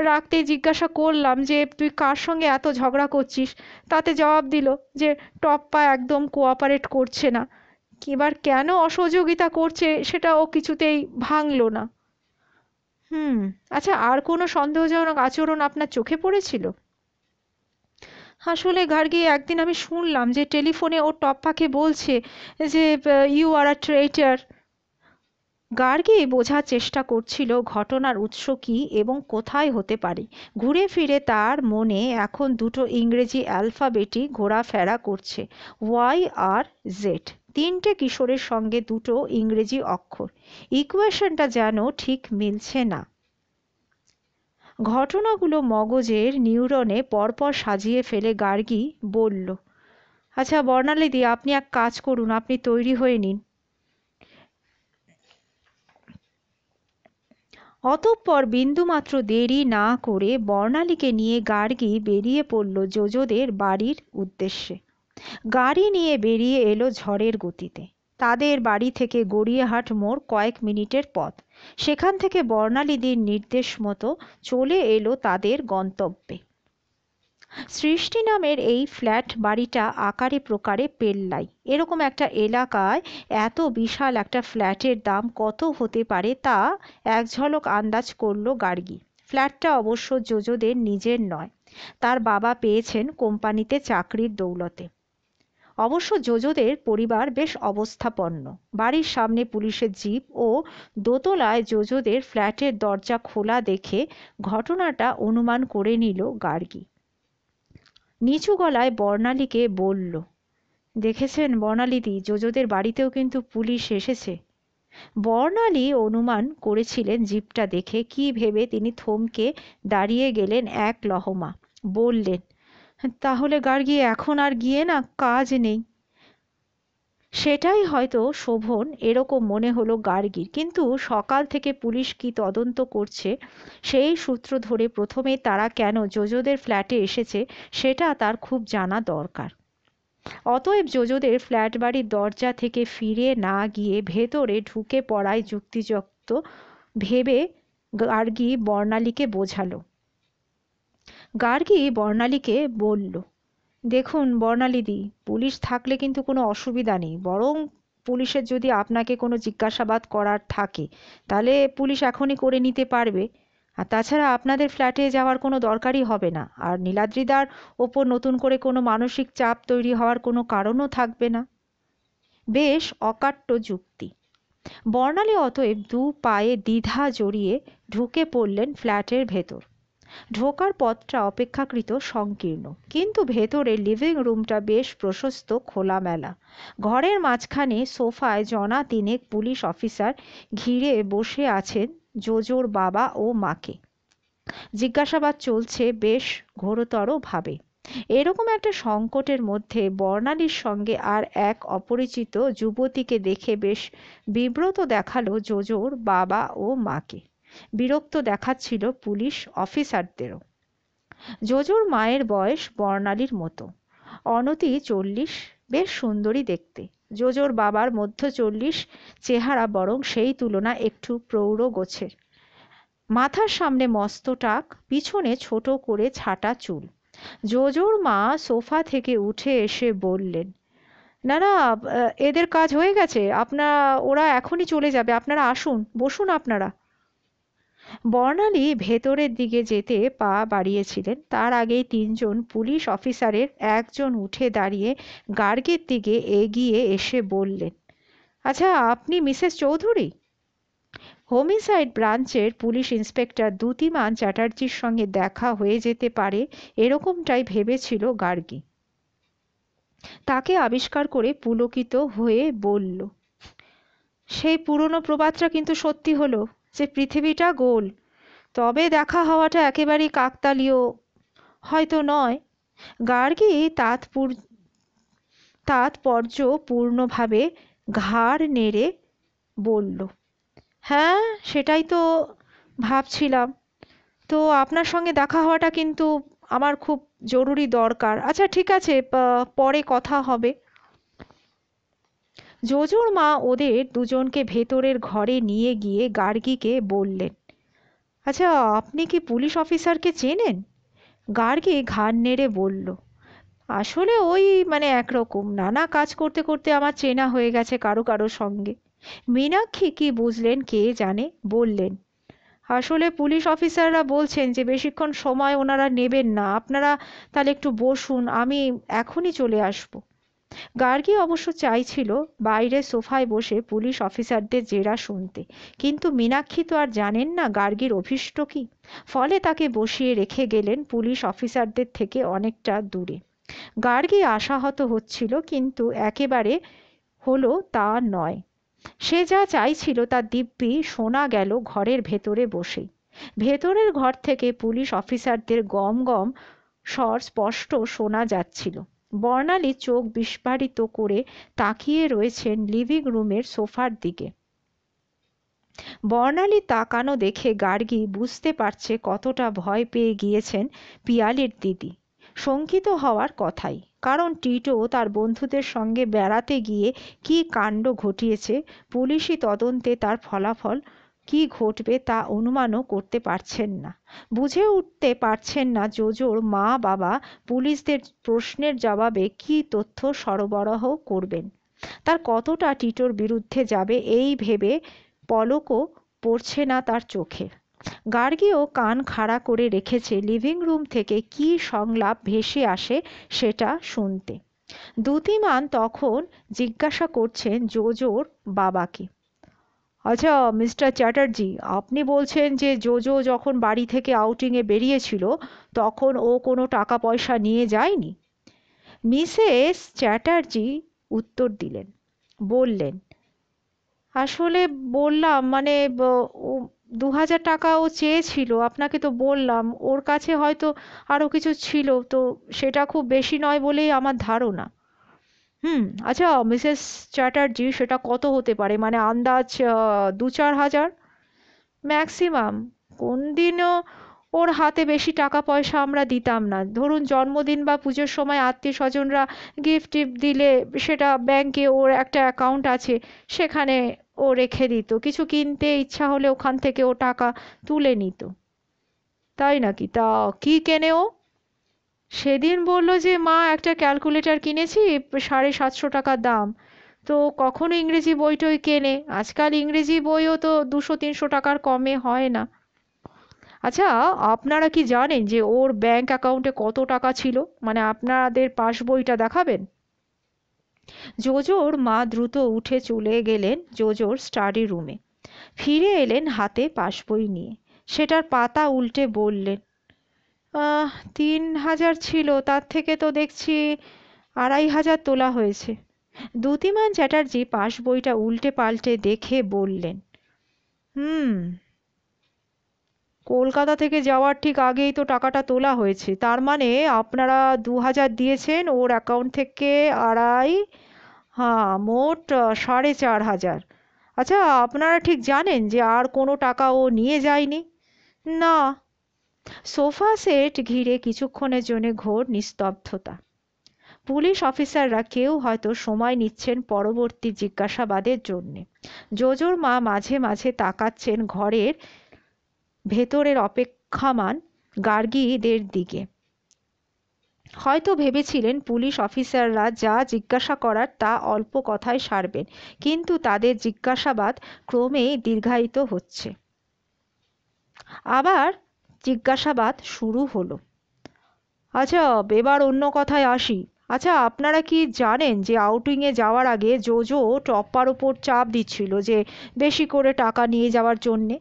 রাখতেই জিজ্ঞাসা করলাম যে তুই কার সঙ্গে এত ঝগড়া করছিস। তাতে জবাব দিল যে টপ্পা একদম কোঅপারেট করছে না। এবার কেন অসহযোগিতা করছে সেটা ও কিছুতেই ভাঙলো না। হুম, আচ্ছা, আর কোনো সন্দেহজনক আচরণ আপনার চোখে পড়েছিল? আসলে গার্গী, একদিন আমি শুনলাম যে টেলিফোনে ও টপ্পাকে বলছে যে ইউ আর আ ট্রেইটার। গার্গী বোঝার চেষ্টা করছিল ঘটনার উৎস কী এবং কোথায় হতে পারে। ঘুরে ফিরে তার মনে এখন দুটো ইংরেজি অ্যালফাবেটই ঘোরাফেরা করছে, ওয়াই আর জেড। তিনটে কিশোরের সঙ্গে দুটো ইংরেজি অক্ষর। ইকুয়েশনটা যেন ঠিক মিলছে না। ঘটনাগুলো মগজের নিউরনে পরপর সাজিয়ে ফেলে গার্গী বলল, আচ্ছা বর্ণালীদি, আপনি এক কাজ করুন, আপনি তৈরি হয়ে নিন। অতঃপর বিন্দুমাত্র দেরি না করে বর্ণালীকে নিয়ে গার্গী বেরিয়ে পড়ল জোজোদের বাড়ির উদ্দেশ্যে। গাড়ি নিয়ে বেরিয়ে এলো ঝড়ের গতিতে। তাদের বাড়ি থেকে গড়িয়াহাট মোড় কয়েক মিনিটের পথ। সেখান থেকে বর্ণালীদের নির্দেশ মতো চলে এলো তাদের গন্তব্যে। সৃষ্টি নামের এই ফ্ল্যাট বাড়িটা আকারে প্রকারে পেল্লাই। এরকম একটা এলাকায় এত বিশাল একটা ফ্ল্যাটের দাম কত হতে পারে তা এক ঝলক আন্দাজ করল গার্গী। ফ্ল্যাটটা অবশ্য জোজোদের নিজের নয়, তার বাবা পেয়েছেন কোম্পানিতে চাকরির দৌলতে। অবশ্য জোজোদের পরিবার বেশ অবস্থাপন্ন। বাড়ির সামনে পুলিশের জিপ ও দোতলায় জোজোদের ফ্ল্যাটের দরজা খোলা দেখে ঘটনাটা অনুমান করে নিল গার্গী। নিচু গলায় বর্ণালীকে বলল, দেখেছেন বর্ণালীদি, জোজোদের বাড়িতেও কিন্তু পুলিশ এসেছে। বর্ণালী অনুমান করেছিলেন জিপটা দেখে কি ভেবে তিনি থমকে দাঁড়িয়ে গেলেন এক লহমা। বললেন, তাহলে গার্গী এখন আর গিয়ে না কাজ নেই। সেটাই হয়তো শোভন, এরকম মনে হলো গার্গীর। কিন্তু সকাল থেকে পুলিশ কি তদন্ত করছে সেই সূত্র ধরে প্রথমে তারা কেন জোজোদের ফ্ল্যাটে এসেছে সেটা তার খুব জানা দরকার। অতএব জোজোদের ফ্ল্যাট বাড়ির দরজা থেকে ফিরে না গিয়ে ভেতরে ঢুকে পড়ায় যুক্তিযুক্ত ভেবে গার্গী বর্ণালীকে বোঝালো। গার্গী বর্ণালীকে বলল, দেখুন বর্ণালীদি, পুলিশ থাকলে কিন্তু কোনো অসুবিধা নেই, বরং পুলিশের যদি আপনাকে কোনো জিজ্ঞাসাবাদ করার থাকে তাহলে পুলিশ এখনই করে নিতে পারবে। আর তাছাড়া আপনাদের ফ্ল্যাটে যাওয়ার কোনো দরকারই হবে না, আর নীলাদ্রিদার ওপর নতুন করে কোনো মানসিক চাপ তৈরি হওয়ার কোনো কারণও থাকবে না। বেশ অকাট্য যুক্তি। বর্ণালী অতএব দু পায়ে দ্বিধা জড়িয়ে ঢুকে পড়লেন ফ্ল্যাটের ভেতর। ঢোকার পথটা অপেক্ষাকৃত সংকীর্ণ, কিন্তু ভেতরে লিভিং রুমটা বেশ প্রশস্ত, খোলামেলা। ঘরের মাঝখানে সোফায় জনা তিনেক পুলিশ অফিসার ঘিরে বসে আছেন জোজোর বাবা ও মাকে। জিজ্ঞাসাবাদ চলছে বেশ ঘোরতর ভাবে। এরকম একটা সংকটের মধ্যে বর্ণালীর সঙ্গে আর এক অপরিচিত যুবতীকে দেখে বেশ বিব্রত দেখালো জোজোর বাবা ও মাকে। বিরক্ত দেখাচ্ছিল পুলিশ অফিসারদেরও। জোজোর মায়ের বয়স বর্ণালীর মতো, অনতি 40, বেশ সুন্দরী দেখতে। জোজোর বাবার মধ্য 40, চেহারা বরং সেই তুলনা একটু প্রৌঢ় গোছের। মাথার সামনে মস্ত টাক, পিছনে ছোট করে ছাটা চুল। জোজোর মা সোফা থেকে উঠে এসে বললেন, না না, এদের কাজ হয়ে গেছে, ওরা এখনই চলে যাবে, আপনারা আসুন, বসুন আপনারা। বর্ণালী ভেতরের দিকে যেতে পা বাড়িয়েছিলেন, তার আগেই 3জন পুলিশ অফিসারের একজন উঠে দাঁড়িয়ে গার্গের দিকে এগিয়ে এসে বললেন, আচ্ছা, আপনি মিসেস চৌধুরী? হোমিসাইড ব্রাঞ্চের পুলিশ ইন্সপেক্টর দ্যুতিমান চ্যাটার্জির সঙ্গে দেখা হয়ে যেতে পারে এরকমটাই ভেবেছিল গার্গী। তাকে আবিষ্কার করে পুলকিত হয়ে বলল, সেই পুরনো প্রবাদটা কিন্তু সত্যি হলো যে পৃথিবীটা গোল, তবে দেখা হওয়াটা একেবারেই কাকতালীয় হয়তো নয়। গার্গী তাৎপর্যপূর্ণভাবে ঘাড় নেড়ে বলল, হ্যাঁ, সেটাই তো ভাবছিলাম। তো আপনার সঙ্গে দেখা হওয়াটা কিন্তু আমার খুব জরুরি দরকার। আচ্ছা, ঠিক আছে, পরে কথা হবে। জোজোর মা ওদের দুজনকে ভেতরের ঘরে নিয়ে গিয়ে গার্গীকে বললেন, আচ্ছা, আপনি কি পুলিশ অফিসারকে চেনেন? গার্গী ঘাড় নেড়ে বলল, আসলে ওই একরকম, নানা কাজ করতে করতে আমার চেনা হয়ে গেছে কারো কারো সঙ্গে। মীনাক্ষী কি বুঝলেন কে জানে, বললেন, আসলে পুলিশ অফিসাররা বলছেন যে বেশিক্ষণ সময় ওনারা নেবেন না, আপনারা তাহলে একটু বসুন, আমি এখনই চলে আসব। গার্গী অবশ্য চাইছিল বাইরে সোফায় বসে পুলিশ অফিসারদের জেরা শুনতে, কিন্তু মীনাক্ষী তো আর জানেন না গার্গীর অভীষ্ট কি। ফলে তাকে বসিয়ে রেখে গেলেন পুলিশ অফিসারদের থেকে অনেকটা দূরে। গার্গী আশাহত হচ্ছিল, কিন্তু একেবারে হলো তা নয়। সে যা চাইছিল তা দিব্যি শোনা গেল ঘরের ভেতরে বসেই। ভেতরের ঘর থেকে পুলিশ অফিসারদের গম গম স্বর স্পষ্ট শোনা যাচ্ছিল। বর্ণালী চোখ বিস্ফারিত করে তাকিয়ে রয়েছেন লিভিং রুমের সোফার দিকে। বর্ণালী তাকানো দেখে গার্গী বুঝতে পারছে কতটা ভয় পেয়ে গিয়েছেন পিয়ালির দিদি। শঙ্কিত হওয়ার কথাই, কারণ টিটো তার বন্ধুদের সঙ্গে বেড়াতে গিয়ে কি কাণ্ড ঘটিয়েছে, পুলিশি তদন্তে তার ফলাফল কি ঘটবে তা অনুমানও করতে পারছেন না। বুঝে উঠতে পারছেন না জোজোর মা বাবা পুলিশদের প্রশ্নের জবাবে কি তথ্য সরবরাহ করবেন। তার কতটা টিটোর বিরুদ্ধে যাবে এই ভেবে পলকও পড়ছে না তার চোখে। গার্গীও কান খাড়া করে রেখেছে লিভিং রুম থেকে কি সংলাপ ভেসে আসে সেটা শুনতে। দ্যুতিমান তখন জিজ্ঞাসা করছেন জোজোর বাবাকে, আচ্ছা মিস্টার চ্যাটার্জি, আপনি বলছেন যে জোজো যখন বাড়ি থেকে আউটিংয়ে বেরিয়েছিল তখন ও কোনো টাকা পয়সা নিয়ে যায়নি? মিসেস চ্যাটার্জি উত্তর দিলেন, বললেন, আসলে বললাম ও 2000 টাকা ও চেয়েছিল, আপনাকে তো বললাম, ওর কাছে হয়তো আরো কিছু ছিল, তো সেটা খুব বেশি নয় বলেই আমার ধারণা। আচ্ছা মিসেস চ্যাটার্জি, সেটা কত হতে পারে, আন্দাজ 2-4 হাজার ম্যাক্সিমাম। কোনদিনও ওর হাতে বেশি টাকা পয়সা আমরা দিতাম না। ধরুন জন্মদিন বা পুজোর সময় আত্মীয় স্বজনরা গিফট টিফট দিলে সেটা ব্যাংকে ওর একটা অ্যাকাউন্ট আছে, সেখানে ও রেখে দিত, কিছু কিনতে ইচ্ছা হলে ওখান থেকে ও টাকা তুলে নিত। তাই নাকি? তা কি কেনে ও? সেদিন বলল যে মা একটা ক্যালকুলেটর কিনেছি, 750 টাকা দাম। তো কখনো ইংরেজি বইটই কেনে, আজকাল ইংরেজি বইও তো 200-300 টাকার কমে হয় না। আচ্ছা, আপনারা কি জানেন যে ওর ব্যাংক অ্যাকাউন্টে কত টাকা ছিল? মানে আপনাদের পাসবইটা দেখাবেন? জোজোর মা দ্রুত উঠে চলে গেলেন জোজোর স্টাডি রুমে। ফিরে এলেন হাতে পাসবই নিয়ে। সেটার পাতা উল্টে বললেন, 3,000 ছিল, তার থেকে তো দেখছি 2,500 তোলা হয়েছে। দ্যুতিমান চ্যাটার্জি পাসবইটা উল্টে পাল্টে দেখে বললেন, হুম, কলকাতা থেকে যাওয়ার ঠিক আগেই তো টাকাটা তোলা হয়েছে। তার মানে আপনারা 2,000 দিয়েছেন ওর অ্যাকাউন্ট থেকে, আড়াই, হ্যাঁ, মোট 4,500। আচ্ছা, আপনারা ঠিক জানেন যে আর কোনো টাকা ও নিয়ে যায়নি? না। সোফা সেট ঘিরে কিছুক্ষণের জন্য ঘোর নিস্তব্ধতা। পুলিশ অফিসাররা কেউ হয়তো সময় নিচ্ছেন পরবর্তী জিজ্ঞাসাবাদের জন্যে। জোজোর মা মাঝে মাঝে তাকাচ্ছেন ঘরের ভেতরের অপেক্ষমাণ গার্গীদের দিকে। হয়তো ভেবেছিলেন পুলিশ অফিসাররা যা জিজ্ঞাসা করার তা অল্প কথায় সারবেন, কিন্তু তাদের জিজ্ঞাসাবাদ ক্রমেই দীর্ঘায়িত হচ্ছে। আবার জিজ্ঞাসাবাদ শুরু হলো। আচ্ছা, এবার অন্য কথায় আসি। আচ্ছা, আপনারা কি জানেন যে আউটিংয়ে যাওয়ার আগে জোজো টপ্পার ওপর চাপ দিচ্ছিল যে বেশি করে টাকা নিয়ে যাওয়ার জন্যে?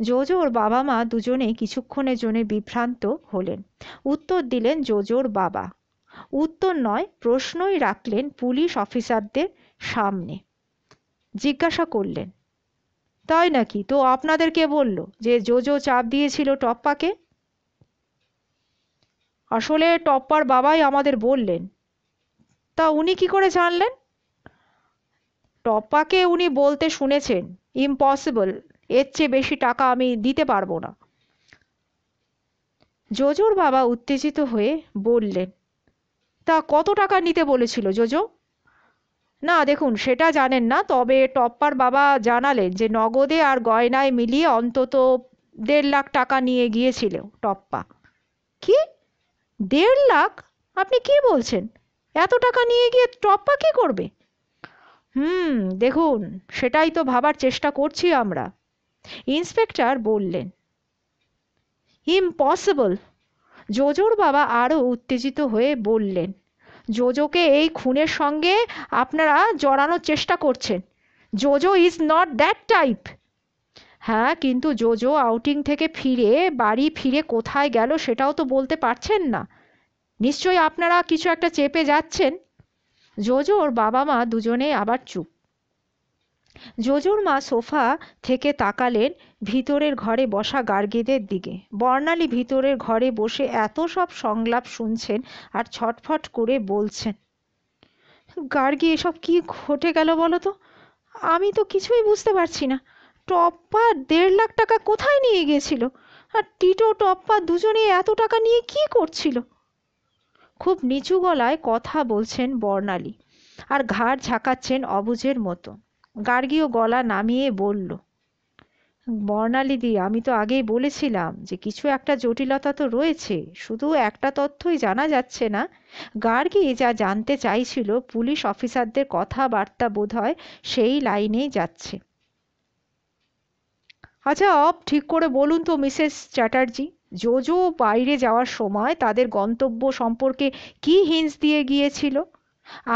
জোজোর বাবা মা দুজনেই কিছুক্ষণের জন্য বিভ্রান্ত হলেন। উত্তর দিলেন জোজোর বাবা। উত্তর নয়, প্রশ্নই রাখলেন পুলিশ অফিসারদের সামনে। জিজ্ঞাসা করলেন, তাই নাকি? তো আপনাদের কে বলল যে জোজো চাপ দিয়েছিল টপ্পাকে? আসলে টপ্পার বাবাই আমাদের বললেন। তা উনি কি করে জানলেন? টপ্পাকে উনি বলতে শুনেছেন, ইম্পসিবল, এর চেয়ে বেশি টাকা আমি দিতে পারবো না। জোজোর বাবা উত্তেজিত হয়ে বললেন, তা কত টাকা নিতে বলেছিল জোজো? না দেখুন, সেটা জানেন না, তবে টপ্পার বাবা জানালেন যে নগদে আর গয়নায় মিলিয়ে অন্তত 1.5 লাখ টাকা নিয়ে গিয়েছিল টপ্পা। কি? 1.5 লাখ? আপনি কি বলছেন? এত টাকা নিয়ে গিয়ে টপ্পা কি করবে? হুম, দেখুন, সেটাই তো ভাবার চেষ্টা করছি আমরা, ইন্সপেক্টর বললেন। ইম্পসিবল! জোজোর বাবা আরও উত্তেজিত হয়ে বললেন, জোজোকে এই খুনের সঙ্গে আপনারা জড়ানোর চেষ্টা করছেন। JoJo is not that type. হ্যাঁ, কিন্তু জোজো আউটিং থেকে ফিরে বাড়ি ফিরে কোথায় গেল সেটাও তো বলতে পারছেন না। নিশ্চয়ই আপনারা কিছু একটা চেপে যাচ্ছেন। জোজোর বাবা মা দুজনেই আবার চুপ। জোজোর মা সোফা থেকে তাকালেন ভিতরের ঘরে বসা গার্গীদের দিকে। বর্ণালী ভিতরের ঘরে বসে এত সব সংলাপ শুনছেন আর ছটফট করে বলছেন, গার্গী, এসব কি ঘটে গেল বলো তো? আমি তো কিছুই বুঝতে পারছি না। টপ্পা 1.5 লাখ টাকা কোথায় নিয়ে গিয়েছিল? আর টিটো টপ্পা দুজনেই এত টাকা নিয়ে কি করছিল? খুব নিচু গলায় কথা বলছেন বর্ণালী, আর ঘাড় ঝাঁকাচ্ছেন অবুঝের মতো। গার্গীও গলা নামিয়ে বলল, বর্ণালীদি, আমি তো আগেই বলেছিলাম যে কিছু একটা জটিলতা তো রয়েছে, শুধু একটা তথ্যই জানা যাচ্ছে না। গার্গী যা জানতে চাইছিল পুলিশ অফিসারদের কথাবার্তা বোধহয় সেই লাইনেই যাচ্ছে। আচ্ছা, ঠিক করে বলুন তো মিসেস চ্যাটার্জি, জোজো বাইরে যাওয়ার সময় তাদের গন্তব্য সম্পর্কে কি হিন্টস দিয়ে গিয়েছিল?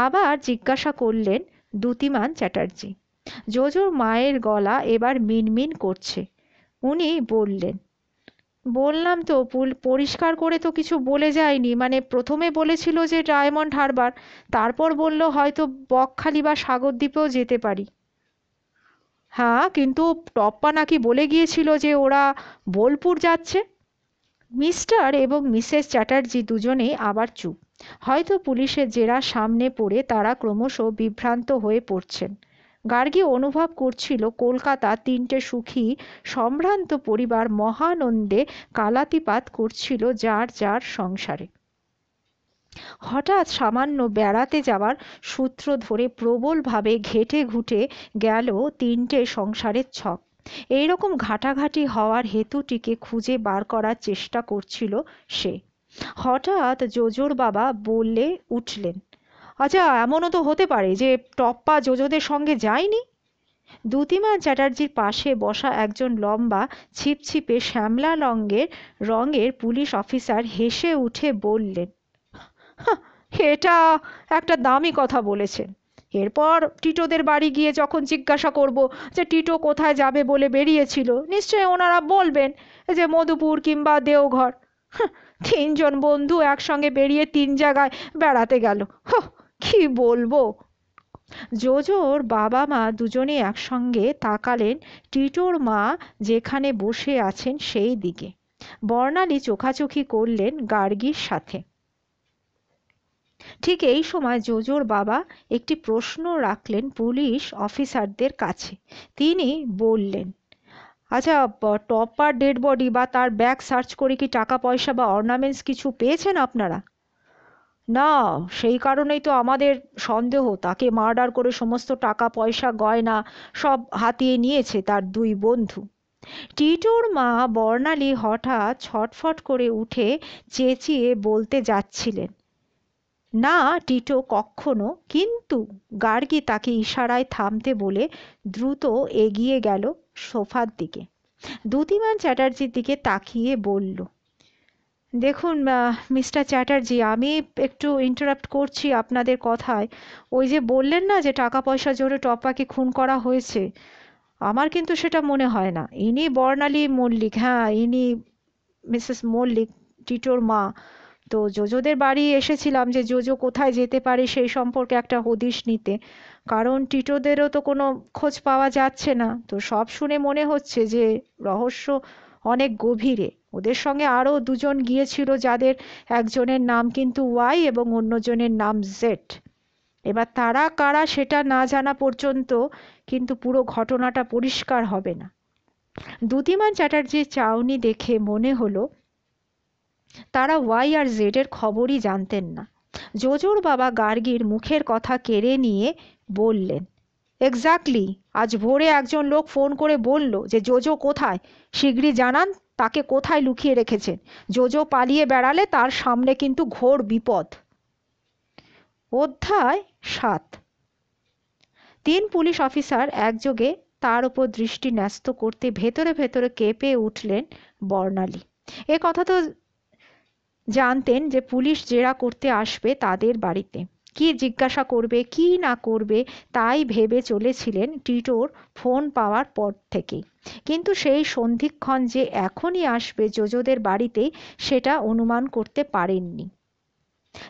আবার জিজ্ঞাসা করলেন দ্যুতিমান চ্যাটার্জি। জোজোর মায়ের গলা এবার মিনমিন করছে। উনি বললেন, বললাম তো, পরিষ্কার করে তো কিছু বলে যায়নি। মানে প্রথমে বলেছিল যে ডায়মন্ড হারবার, তারপর বলল হয়তো বকখালি বা সাগরদ্বীপেও যেতে পারি। হ্যাঁ, কিন্তু টপ্পা নাকি বলে গিয়েছিল যে ওরা বোলপুর যাচ্ছে। মিস্টার এবং মিসেস চ্যাটার্জি দুজনেই আবার চুপ। হয়তো পুলিশের জেরা সামনে পড়ে তারা ক্রমশ বিভ্রান্ত হয়ে পড়ছেন। গার্গী অনুভব করছিল কলকাতা 3টে সুখী সম্ভ্রান্ত পরিবার মহানন্দে কালাতিপাত করছিল যার যার সংসারে। হঠাৎ সামান্য বেড়াতে যাওয়ার সূত্র ধরে প্রবলভাবে ঘেঁটে ঘুঁটে গেল 3টে সংসারের ছক। এইরকম ঘাঁটাঘাঁটি হওয়ার হেতুটিকে খুঁজে বার করার চেষ্টা করছিল সে। হঠাৎ জোজোর বাবা বলে উঠলেন, আচ্ছা, এমনও তো হতে পারে যে টপ্পা জোজোদের সঙ্গে যায়নি। দ্যুতিমান চ্যাটার্জির পাশে বসা একজন লম্বা ছিপছিপে শ্যামলা রঙের পুলিশ অফিসার হেসে উঠে বললেন, "হাহ, এটা একটা দামি কথা বলেছেন। এরপর টিটোদের বাড়ি গিয়ে যখন জিজ্ঞাসা করব যে টিটো কোথায় যাবে বলে বেরিয়েছিল, নিশ্চয়ই ওনারা বলবেন যে মধুপুর কিংবা দেওঘর। হাহ, তিনজন বন্ধু একসঙ্গে বেরিয়ে তিন জায়গায় বেড়াতে গেল। কি বলবো?" জোজোর বাবা মা দুজনেই একসঙ্গে তাকালেন টিটোর মা যেখানে বসে আছেন সেই দিকে। বর্ণালী চোখাচোখি করলেন গার্গীর সাথে। ঠিক এই সময় জোজোর বাবা একটি প্রশ্ন রাখলেন পুলিশ অফিসারদের কাছে। তিনি বললেন, আচ্ছা, টপ্পার ডেড বডি বা তার ব্যাগ সার্চ করে কি টাকা পয়সা বা অর্নামেন্টস কিছু পেয়েছেন আপনারা? না, সেই কারণেই তো আমাদের সন্দেহ তাকে মার্ডার করে সমস্ত টাকা পয়সা গয়না সব হাতিয়ে নিয়েছে তার দুই বন্ধু। টিটোর মা বর্ণালী হঠাৎ ছটফট করে উঠে চেঁচিয়ে বলতে যাচ্ছিলেন, না টিটো কক্ষনো, কিন্তু গার্গী তাকে ইশারায় থামতে বলে দ্রুত এগিয়ে গেল সোফার দিকে। দ্যুতিমান চ্যাটার্জির দিকে তাকিয়ে বলল, দেখুন মিস্টার চ্যাটার্জি, আমি একটু ইন্টারাপ্ট করছি আপনাদের কথায়। ওই যে বললেন না যে টাকা পয়সা জোরে টপ্পাকে খুন করা হয়েছে, আমার কিন্তু সেটা মনে হয় না। ইনি বর্ণালী মল্লিক, হ্যাঁ ইনি মিসেস মল্লিক, টিটোর মা। তো জোজোদের বাড়ি এসেছিলাম যে জোজো কোথায় যেতে পারে সেই সম্পর্কে একটা হদিশ নিতে, কারণ টিটোদেরও তো কোনো খোঁজ পাওয়া যাচ্ছে না। তো সব শুনে মনে হচ্ছে যে রহস্য অনেক গভীরে। ওদের সঙ্গে আরও দুজন গিয়েছিল, যাদের একজনের নাম কিন্তু ওয়াই এবং অন্যজনের নাম জেড। এবার তারা কারা সেটা না জানা পর্যন্ত কিন্তু পুরো ঘটনাটা পরিষ্কার হবে না। দ্যুতিমান চ্যাটার্জির চাউনি দেখে মনে হলো তারা ওয়াই আর জেড এর খবরই জানতেন না। জোজোর বাবা গার্গীর মুখের কথা কেড়ে নিয়ে বললেন, এক্স্যাক্টলি, আজ ভোরে একজন লোক ফোন করে বলল যে জোজো কোথায়, শিগগিরই জানান তাকে কোথায় লুকিয়ে রেখেছেন। জোজো পালিয়ে বেড়ালে তার সামনে কিন্তু ঘোর বিপদ। অধ্যায় 7। তিন পুলিশ অফিসার একযোগে তার উপর দৃষ্টি ন্যস্ত করতে ভেতরে ভেতরে কেঁপে উঠলেন বর্ণালী। এ কথা তো জানতেন যে পুলিশ জেরা করতে আসবে তাদের বাড়িতে, কি জিজ্ঞাসা করবে কি না করবে তাই ভেবে চলেছিলেন টিটোর ফোন পাওয়ার পর থেকেই। কিন্তু সেই সন্ধিক্ষণ যে এখনই আসবে জোজোদের বাড়িতে, সেটা অনুমান করতে পারেননি।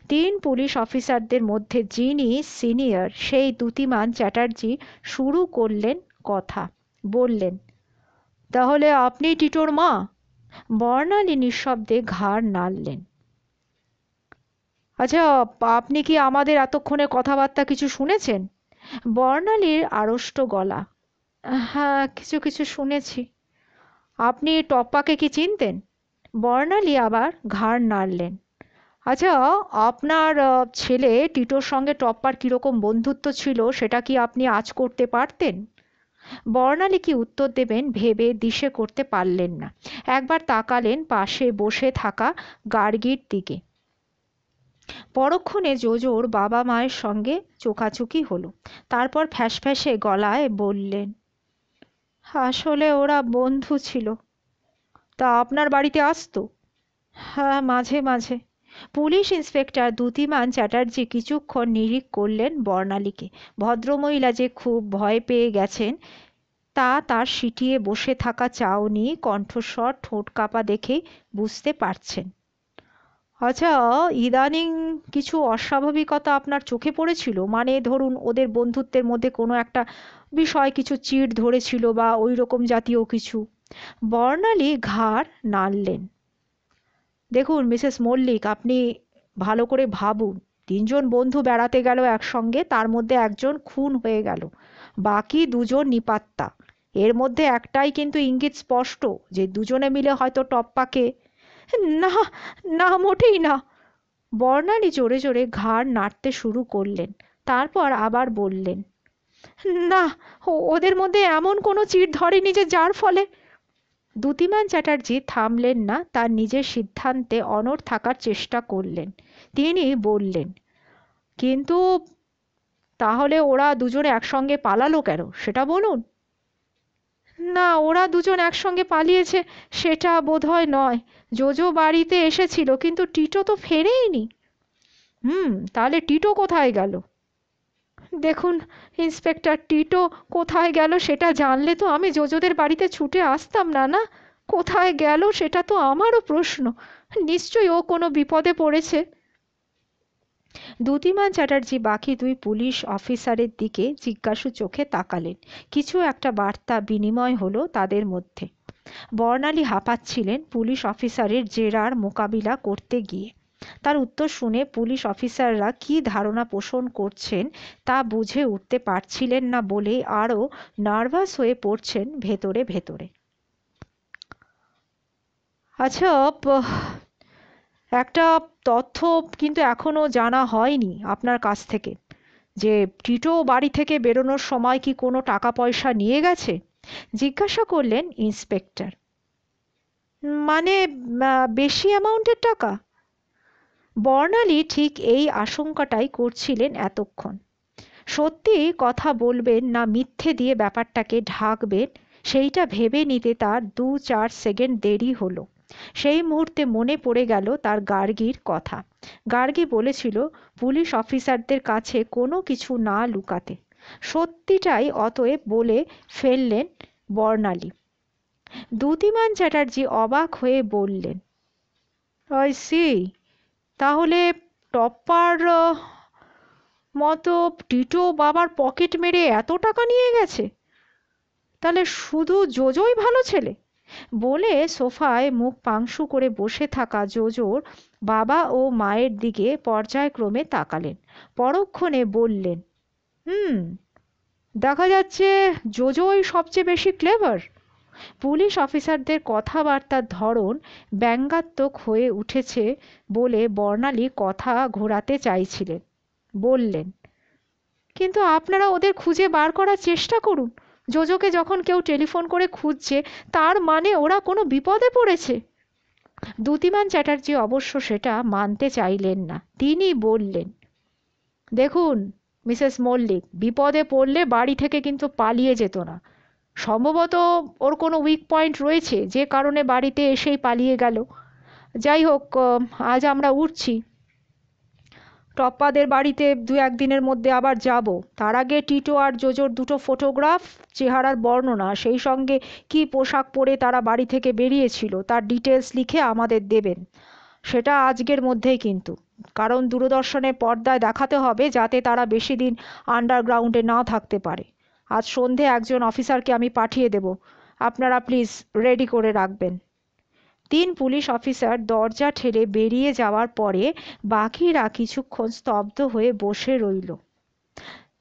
তিন পুলিশ অফিসারদের মধ্যে যিনি সিনিয়র সেই দ্যুতিমান চ্যাটার্জি শুরু করলেন কথা। বললেন, তাহলে আপনি টিটোর মা? বর্ণালী নিঃশব্দে ঘাড় নাড়লেন। আচ্ছা, আপনি কি আমাদের এতক্ষণে কথাবার্তা কিছু শুনেছেন? বর্ণালীর আড়ষ্ট গলা, হ্যাঁ কিছু কিছু শুনেছি। আপনি টপ্পাকে কি চিনতেন? বর্ণালী আবার ঘাড় নাড়লেন। আচ্ছা, আপনার ছেলে টিটোর সঙ্গে টপ্পার কিরকম বন্ধুত্ব ছিল সেটা কি আপনি আঁচ করতে পারতেন? বর্ণালী কি উত্তর দেবেন ভেবে দিশে করতে পারলেন না। একবার তাকালেন পাশে বসে থাকা গার্গীর দিকে। পরক্ষণে জোজোর বাবা মায়ের সঙ্গে চোখাচোখি হলো। তারপর ফ্যাঁসফ্যাঁসে গলায় বললেন, আসলে ওরা বন্ধু ছিল। তা আপনার বাড়িতে আসতো? হ্যাঁ, মাঝে মাঝে। পুলিশ ইন্সপেক্টর দ্যুতিমান চ্যাটার্জি কিছুক্ষণ নিরিখ করলেন বর্ণালীকে। ভদ্রমহিলা যে খুব ভয় পেয়ে গেছেন তা তার সিটিয়ে বসে থাকা চাউনি, কণ্ঠস্বর, ঠোঁট কাঁপা দেখেই বুঝতে পারছেন। আচ্ছা, ইদানিং কিছু অস্বাভাবিকতা আপনার চোখে পড়েছিল? মানে ধরুন ওদের বন্ধুত্বের মধ্যে কোনো একটা বিষয় কিছু চিড় ধরেছিল বা ওই রকম জাতীয় কিছু? বর্ণালী ঘাড় নাড়লেন। দেখুন মিসেস মল্লিক, আপনি ভালো করে ভাবুন। তিনজন বন্ধু বেড়াতে গেল একসঙ্গে, তার মধ্যে একজন খুন হয়ে গেল, বাকি দুজন নিপাত্তা। এর মধ্যে একটাই কিন্তু ইঙ্গিত স্পষ্ট যে দুজনে মিলে হয়তো টপ্পাকে। না, না মোটেই না। বর্ণালী জোরে জোরে ঘাড় নাড়তে শুরু করলেন। তারপর আবার বললেন, না, ওদের মধ্যে এমন কোনো চিড় ধরেনি যে যার ফলে। দ্যুতিমান চ্যাটার্জি থামলেন না, তার নিজের সিদ্ধান্তে অনড় থাকার চেষ্টা করলেন। তিনি বললেন, কিন্তু তাহলে ওরা দুজনে একসঙ্গে পালালো কেন সেটা বলুন। না, ওরা দুজন একসঙ্গে পালিয়েছে সেটা বোধহয় নয়। জোজো বাড়িতে এসেছিল কিন্তু টিটো তো ফেরেইনি। তাহলে টিটো কোথায় গেল? দেখুন ইন্সপেক্টর, টিটো কোথায় গেল সেটা জানলে তো আমি জোজোদের বাড়িতে ছুটে আসতাম না। না, কোথায় গেল সেটা তো আমারও প্রশ্ন। নিশ্চয়ই ও কোনো বিপদে পড়েছে। দ্যুতিমান চ্যাটার্জি বাকি দুই পুলিশ অফিসারের দিকে জিজ্ঞাসু চোখে তাকালেন। কিছু একটা বার্তা বিনিময় হলো তাদের মধ্যে। বর্ণালী হাঁপাচ্ছিলেন পুলিশ অফিসারের জেরার মোকাবিলা করতে গিয়ে। তার উত্তর শুনে পুলিশ অফিসাররা কি ধারণা পোষণ করছেন তা বুঝে উঠতে পারছিলেন না বলেই আরও নার্ভাস হয়ে পড়ছেন ভেতরে ভেতরে। আচ্ছা, একটা তথ্য কিন্তু এখনো জানা হয়নি আপনার কাছ থেকে, যে টিটো বাড়ি থেকে বেরোনোর সময় কি কোনো টাকা পয়সা নিয়ে গেছে? জিজ্ঞাসা করলেন ইন্সপেক্টর। মানে বেশি অ্যামাউন্টের টাকা? বর্ণালী ঠিক এই আশঙ্কাটাই করছিলেন এতক্ষণ। সত্যি কথা বলবেন না মিথ্যে দিয়ে ব্যাপারটাকে ঢাকবেন সেইটা ভেবে নিতে তার 2-4 সেকেন্ড দেরি হলো। সেই মুহূর্তে মনে পড়ে গেল তার গার্গীর কথা। গার্গী বলেছিল পুলিশ অফিসারদের কাছে কোনো কিছু না লুকাতে। সত্যিটাই অতএব বলে ফেললেন বর্ণালী। দ্যুতিমান চ্যাটার্জি অবাক হয়ে বললেন, আই সি, তাহলে টপ্পার মতো টিটো বাবার পকেট মেরে এত টাকা নিয়ে গেছে? তাহলে শুধু জোজোই ভালো ছেলে? বলে সোফায় মুখ পাংশু করে বসে থাকা জোজোর বাবা ও মায়ের দিকে পর্যায়ক্রমে তাকালেন। পরক্ষণে বললেন, দেখা যাচ্ছে জোজোই সবচেয়ে বেশি ক্লেভার। পুলিশ অফিসারদের কথাবার্তার ধরন ব্যঙ্গাত্মক হয়ে উঠেছে বলে বর্ণালী কথা ঘোরাতে চাইছিলেন। বললেন, কিন্তু আপনারা ওদের খুঁজে বার করার চেষ্টা করুন। জোজোকে যখন কেউ টেলিফোন করে খুঁজছে তার মানে ওরা কোনো বিপদে পড়েছে। দ্যুতিমান চ্যাটার্জি অবশ্য সেটা মানতে চাইলেন না। তিনি বললেন, দেখুন মিসেস মল্লিক, বিপদে পড়লে বাড়ি থেকে কিন্তু পালিয়ে যেত না। সম্ভবত ওর কোনো উইক পয়েন্ট রয়েছে যে কারণে বাড়িতে এসেই পালিয়ে গেল। যাই হোক, আজ আমরা উঠছি। টপ্পাদের বাড়িতে 2-1 দিনের মধ্যে আবার যাব। তার আগে টিটো আর জোজোর দুটো ফটোগ্রাফ, চেহারার বর্ণনা, সেই সঙ্গে কি পোশাক পরে তারা বাড়ি থেকে বেরিয়েছিল তার ডিটেলস লিখে আমাদের দেবেন। সেটা আজকের মধ্যেই কিন্তু, কারণ দূরদর্শনের পর্দায় দেখাতে হবে যাতে তারা বেশি দিন আন্ডারগ্রাউন্ডে না থাকতে পারে। আজ সন্ধে একজন অফিসারকে আমি পাঠিয়ে দেব, আপনারা প্লিজ রেডি করে রাখবেন। 3 পুলিশ অফিসার দরজা ঠেলে বেরিয়ে যাওয়ার পরে বাকিরা কিছুক্ষণ স্তব্ধ হয়ে বসে রইল।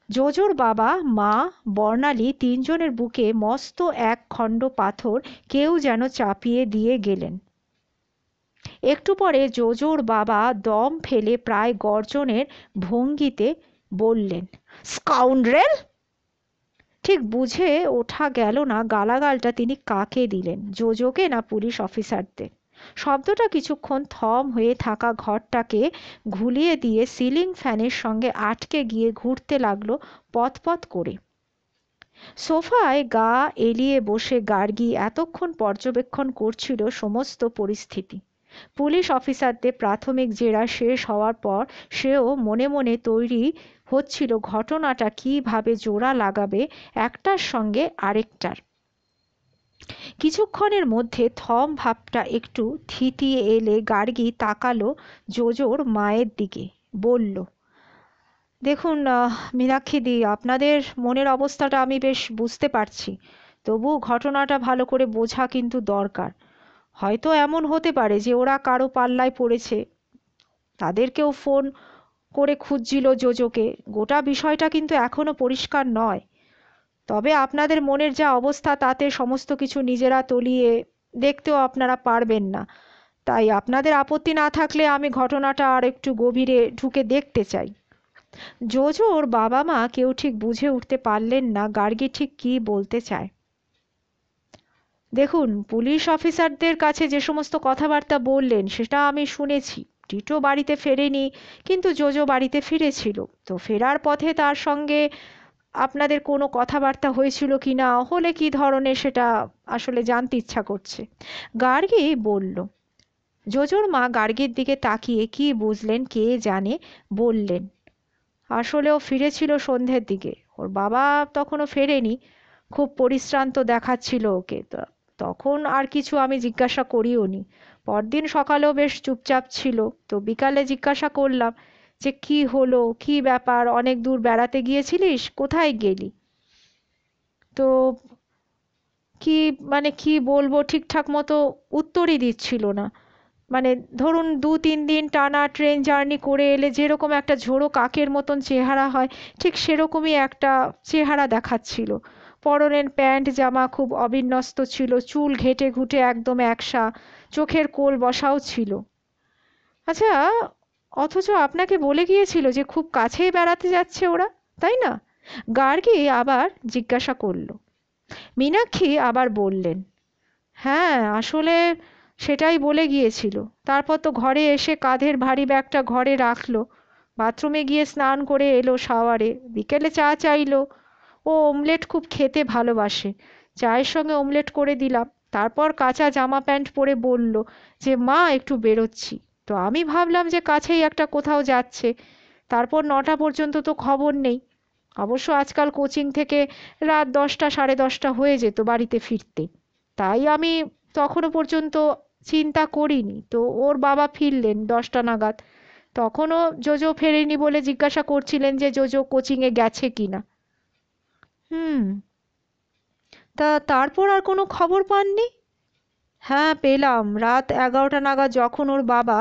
জোজোর বাবা, মা, বর্ণালী তিনজনের বুকে মস্ত এক খণ্ড পাথর কেউ যেন চাপিয়ে দিয়ে গেলেন। একটু পরে জোজোর বাবা দম ফেলে প্রায় গর্জনের ভঙ্গিতে বললেন, স্কাউন্ড্রেল! ঠিক বুঝে ওঠা গেল না গালাগালটা তিনি কাকে দিলেন, জোজোকে না পুলিশ অফিসারদের। শব্দটা কিছুক্ষণ থম হয়ে থাকা ঘরটাকে ঘুলিয়ে দিয়ে সিলিং ফ্যানের সঙ্গে আটকে গিয়ে ঘুরতে লাগলো পথ করে। সোফায় গা এলিয়ে বসে গার্গী এতক্ষণ পর্যবেক্ষণ করছিল সমস্ত পরিস্থিতি। পুলিশ অফিসারদের প্রাথমিক জেরা শেষ হওয়ার পর সেও মনে মনে তৈরি হচ্ছিল ঘটনাটা কিভাবে জোড়া লাগাবে একটার সঙ্গে আরেকটার। কিছুক্ষণের মধ্যে থম ভাবটা একটু থিতিয়ে এলে গার্গী তাকালো জোজোর মায়ের দিকে। বলল, দেখুন মীনাক্ষীদি, আপনাদের মনের অবস্থাটা আমি বেশ বুঝতে পারছি, তবু ঘটনাটা ভালো করে বোঝা কিন্তু দরকার। হয়তো এমন হতে পারে যে ওরা কারো পাল্লায় পড়েছে, তাদেরকেও ফোন করে খুঁজছিল জোজোকে। গোটা বিষয়টা কিন্তু এখনো পরিষ্কার নয়। তবে আপনাদের মনের যা অবস্থা তাতে সমস্ত কিছু নিজেরা তলিয়ে দেখতেও আপনারা পারবেন না। তাই আপনাদের আপত্তি না থাকলে আমি ঘটনাটা আর একটু গভীরে ঢুকে দেখতে চাই। জোজোর বাবা মা কেউ ঠিক বুঝে উঠতে পারলেন না গার্গী ঠিক কী বলতে চায়। দেখুন, পুলিশ অফিসারদের কাছে যে সমস্ত কথাবার্তা বললেন সেটা আমি শুনেছি, টিটো বাড়িতে ফেরেনি, কিন্তু জোজো বাড়িতে ফিরেছিল। তো ফেরার পথে তার সঙ্গে আপনাদের কোনো কথাবার্তা হয়েছিল কি না, হলে কি ধরনের, সেটা আসলে জানতে ইচ্ছা করছে। গার্গী বলল। জোজোর মা গার্গীর দিকে তাকিয়ে কি বুঝলেন কে জানে, বললেন, আসলে ও ফিরেছিল সন্ধ্যের দিকে, ওর বাবা তখনও ফেরেনি, খুব পরিশ্রান্ত দেখাচ্ছিল ওকে। তো তখন আর কিছু আমি জিজ্ঞাসা করিও নি। পরদিন সকালেও বেশ চুপচাপ ছিল। তো বিকালে জিজ্ঞাসা করলাম যে কি হলো, কি ব্যাপার, অনেক দূর বেড়াতে গিয়েছিলিস, কোথায় গেলি? তো কি কি বলবো, ঠিকঠাক মতো উত্তরই দিচ্ছিল না। ধরুন 2-3 দিন টানা ট্রেন জার্নি করে এলে যেরকম একটা ঝোড়ো কাকের মতন চেহারা হয়, ঠিক সেরকমই একটা চেহারা দেখাচ্ছিল। পরনের প্যান্ট জামা খুব অবিন্যস্ত ছিল, চুল ঘেটে ঘুটে একদম একসা, চোখের কোল বসাও ছিল। আচ্ছা, অথচ আপনাকে বলে গিয়েছিল যে খুব কাছেই বেড়াতে যাচ্ছে ওরা, তাই না? গার্গী আবার জিজ্ঞাসা করল। মীনাক্ষী আবার বললেন, হ্যাঁ, আসলে সেটাই বলে গিয়েছিল। তারপর তো ঘরে এসে কাঁধের ভারী ব্যাগটা ঘরে রাখলো, বাথরুমে গিয়ে স্নান করে এলো শাওয়ারে, বিকেলে চা চাইলো। ও অমলেট খুব খেতে ভালোবাসে, চায়ের সঙ্গে অমলেট করে দিলাম। তারপর কাঁচা জামা প্যান্ট পরে বলল যে মা একটু বেরোচ্ছি। তো আমি ভাবলাম যে কাছেই একটা কোথাও যাচ্ছে। তারপর 9টা পর্যন্ত তো খবর নেই। অবশ্য আজকাল কোচিং থেকে রাত 10টা 10:30 হয়ে যেত বাড়িতে ফিরতে। তাই আমি তখনও পর্যন্ত চিন্তা করিনি। তো ওর বাবা ফিরলেন 10টা নাগাদ। তখনও জোজো ফেরেনি বলে জিজ্ঞাসা করছিলেন যে জোজো কোচিংয়ে গেছে কিনা। হুম। তারপর আর কোনো খবর পাননি? হ্যাঁ, পেলাম। রাত 11টা নাগাদ যখন ওর বাবা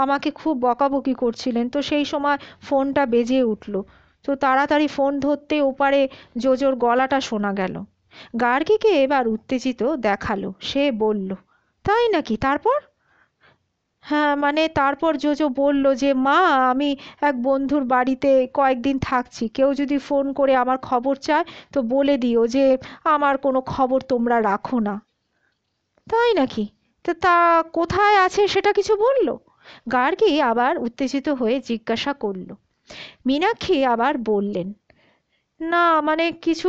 আমাকে খুব বকাবকি করছিলেন, তো সেই সময় ফোনটা বেজে উঠল। তো তাড়াতাড়ি ফোন ধরতে ওপারে জোজোর গলাটা শোনা গেল। গার্গীকে এবার উত্তেজিত দেখালো। সে বলল, তাই নাকি, তারপর? হ্যাঁ, তারপর জোজো বলল যে মা, আমি এক বন্ধুর বাড়িতে কয়েকদিন থাকছি, কেউ যদি ফোন করে আমার খবর চায় তো বলে দিও যে আমার কোনো খবর তোমরা রাখো না। তাই নাকি? তা কোথায় আছে সেটা কিছু বললো? গার্গী আবার উত্তেজিত হয়ে জিজ্ঞাসা করলো। মীনাক্ষী আবার বললেন, না, কিছু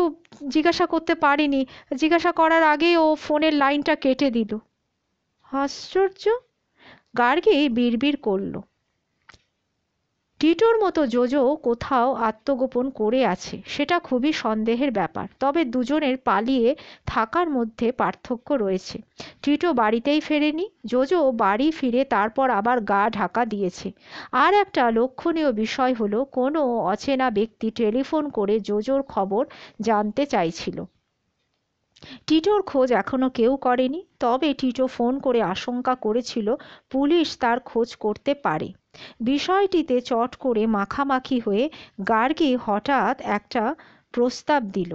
জিজ্ঞাসা করতে পারিনি। জিজ্ঞাসা করার আগেই ও ফোনের লাইনটা কেটে দিল। আশ্চর্য। গার্গী বিড়বিড় করল, টিটোর মতো জোজো কোথাও আত্মগোপন করে আছে, সেটা খুবই সন্দেহের ব্যাপার। তবে দুজনের পালিয়ে থাকার মধ্যে পার্থক্য রয়েছে। টিটো বাড়িতেই ফেরেনি, জোজো বাড়ি ফিরে তারপর আবার গা ঢাকা দিয়েছে। আর একটা লক্ষণীয় বিষয় হলো, কোনো অচেনা ব্যক্তি টেলিফোন করে জোজোর খবর জানতে চাইছিল। টিটোর খোঁজ এখনো কেউ করেনি, তবে টিটো ফোন করে আশঙ্কা করেছিল পুলিশ তার খোঁজ করতে পারে। বিষয়টিতে চট করে মাখামাখি হয়ে গার্গী হঠাৎ একটা প্রস্তাব দিল।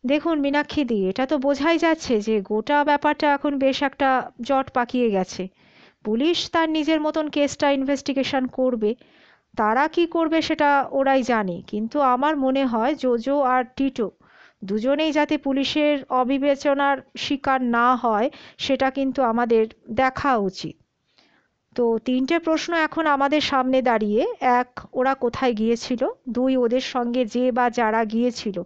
দেখুন মীনাক্ষীদি, এটা তো বোঝাই যাচ্ছে যে গোটা ব্যাপারটা এখন বেশ একটা জট পাকিয়ে গেছে। পুলিশ তার নিজের মতন কেসটা ইনভেস্টিগেশন করবে, তারা কি করবে সেটা ওরাই জানে। কিন্তু আমার মনে হয় জোজো আর টিটো দুজনেই যাতে পুলিশের অবিবেচনার শিকার না হয়, সেটা কিন্তু আমাদের দেখা উচিত। তো 3টে প্রশ্ন এখন আমাদের সামনে দাঁড়িয়ে: 1, ওরা কোথায় গিয়েছিল? 2, ওদের সঙ্গে যে বা যারা গিয়েছিল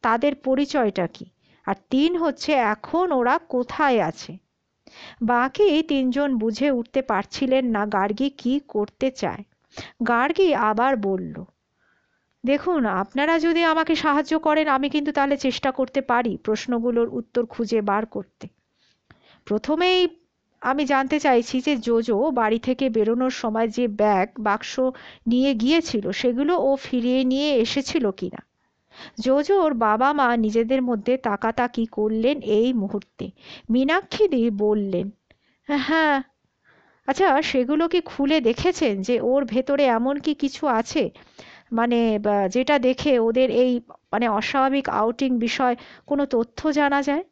তাদের পরিচয়টা কি? আর 3 হচ্ছে, এখন ওরা কোথায় আছে? বাকি 3জন বুঝে উঠতে পারছিলেন না গার্গী কি করতে চায়। গার্গী আবার বলল, দেখুন, আপনারা যদি আমাকে সাহায্য করেন আমি কিন্তু তাহলে চেষ্টা করতে পারি প্রশ্নগুলোর উত্তর খুঁজে বার করতে। প্রথমেই আমি জানতে চাইছি যে জোজো বাড়ি থেকে বেরোনোর সময় যে ব্যাগ বাক্স নিয়ে গিয়েছিল সেগুলো ও ফিরিয়ে নিয়ে এসেছিল কিনা। জোজোর বাবা মা নিজেদের মধ্যে তাকাতাকি করলেন এই মুহূর্তে। মীনাক্ষীদি বললেন, হ্যাঁ। আচ্ছা, সেগুলো কি খুলে দেখেছেন যে ওর ভেতরে এমন কি কিছু আছে, যেটা দেখে ওদের এই অস্বাভাবিক আউটিং বিষয় কোনো তথ্য জানা যায়?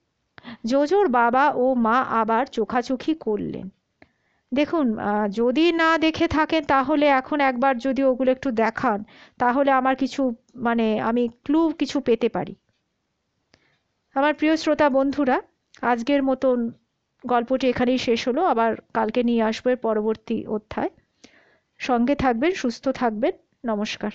জোজোর বাবা ও মা আবার চোখাচোখি করলেন। দেখুন, যদি না দেখে থাকেন তাহলে এখন একবার যদি ওগুলো একটু দেখান, তাহলে আমার কিছু আমি ক্লু কিছু পেতে পারি। আমার প্রিয় শ্রোতা বন্ধুরা, আজকের মতন গল্পটি এখানেই শেষ হলো। আবার কালকে নিয়ে আসবো এর পরবর্তী অধ্যায়। সঙ্গে থাকবেন, সুস্থ থাকবেন। নমস্কার।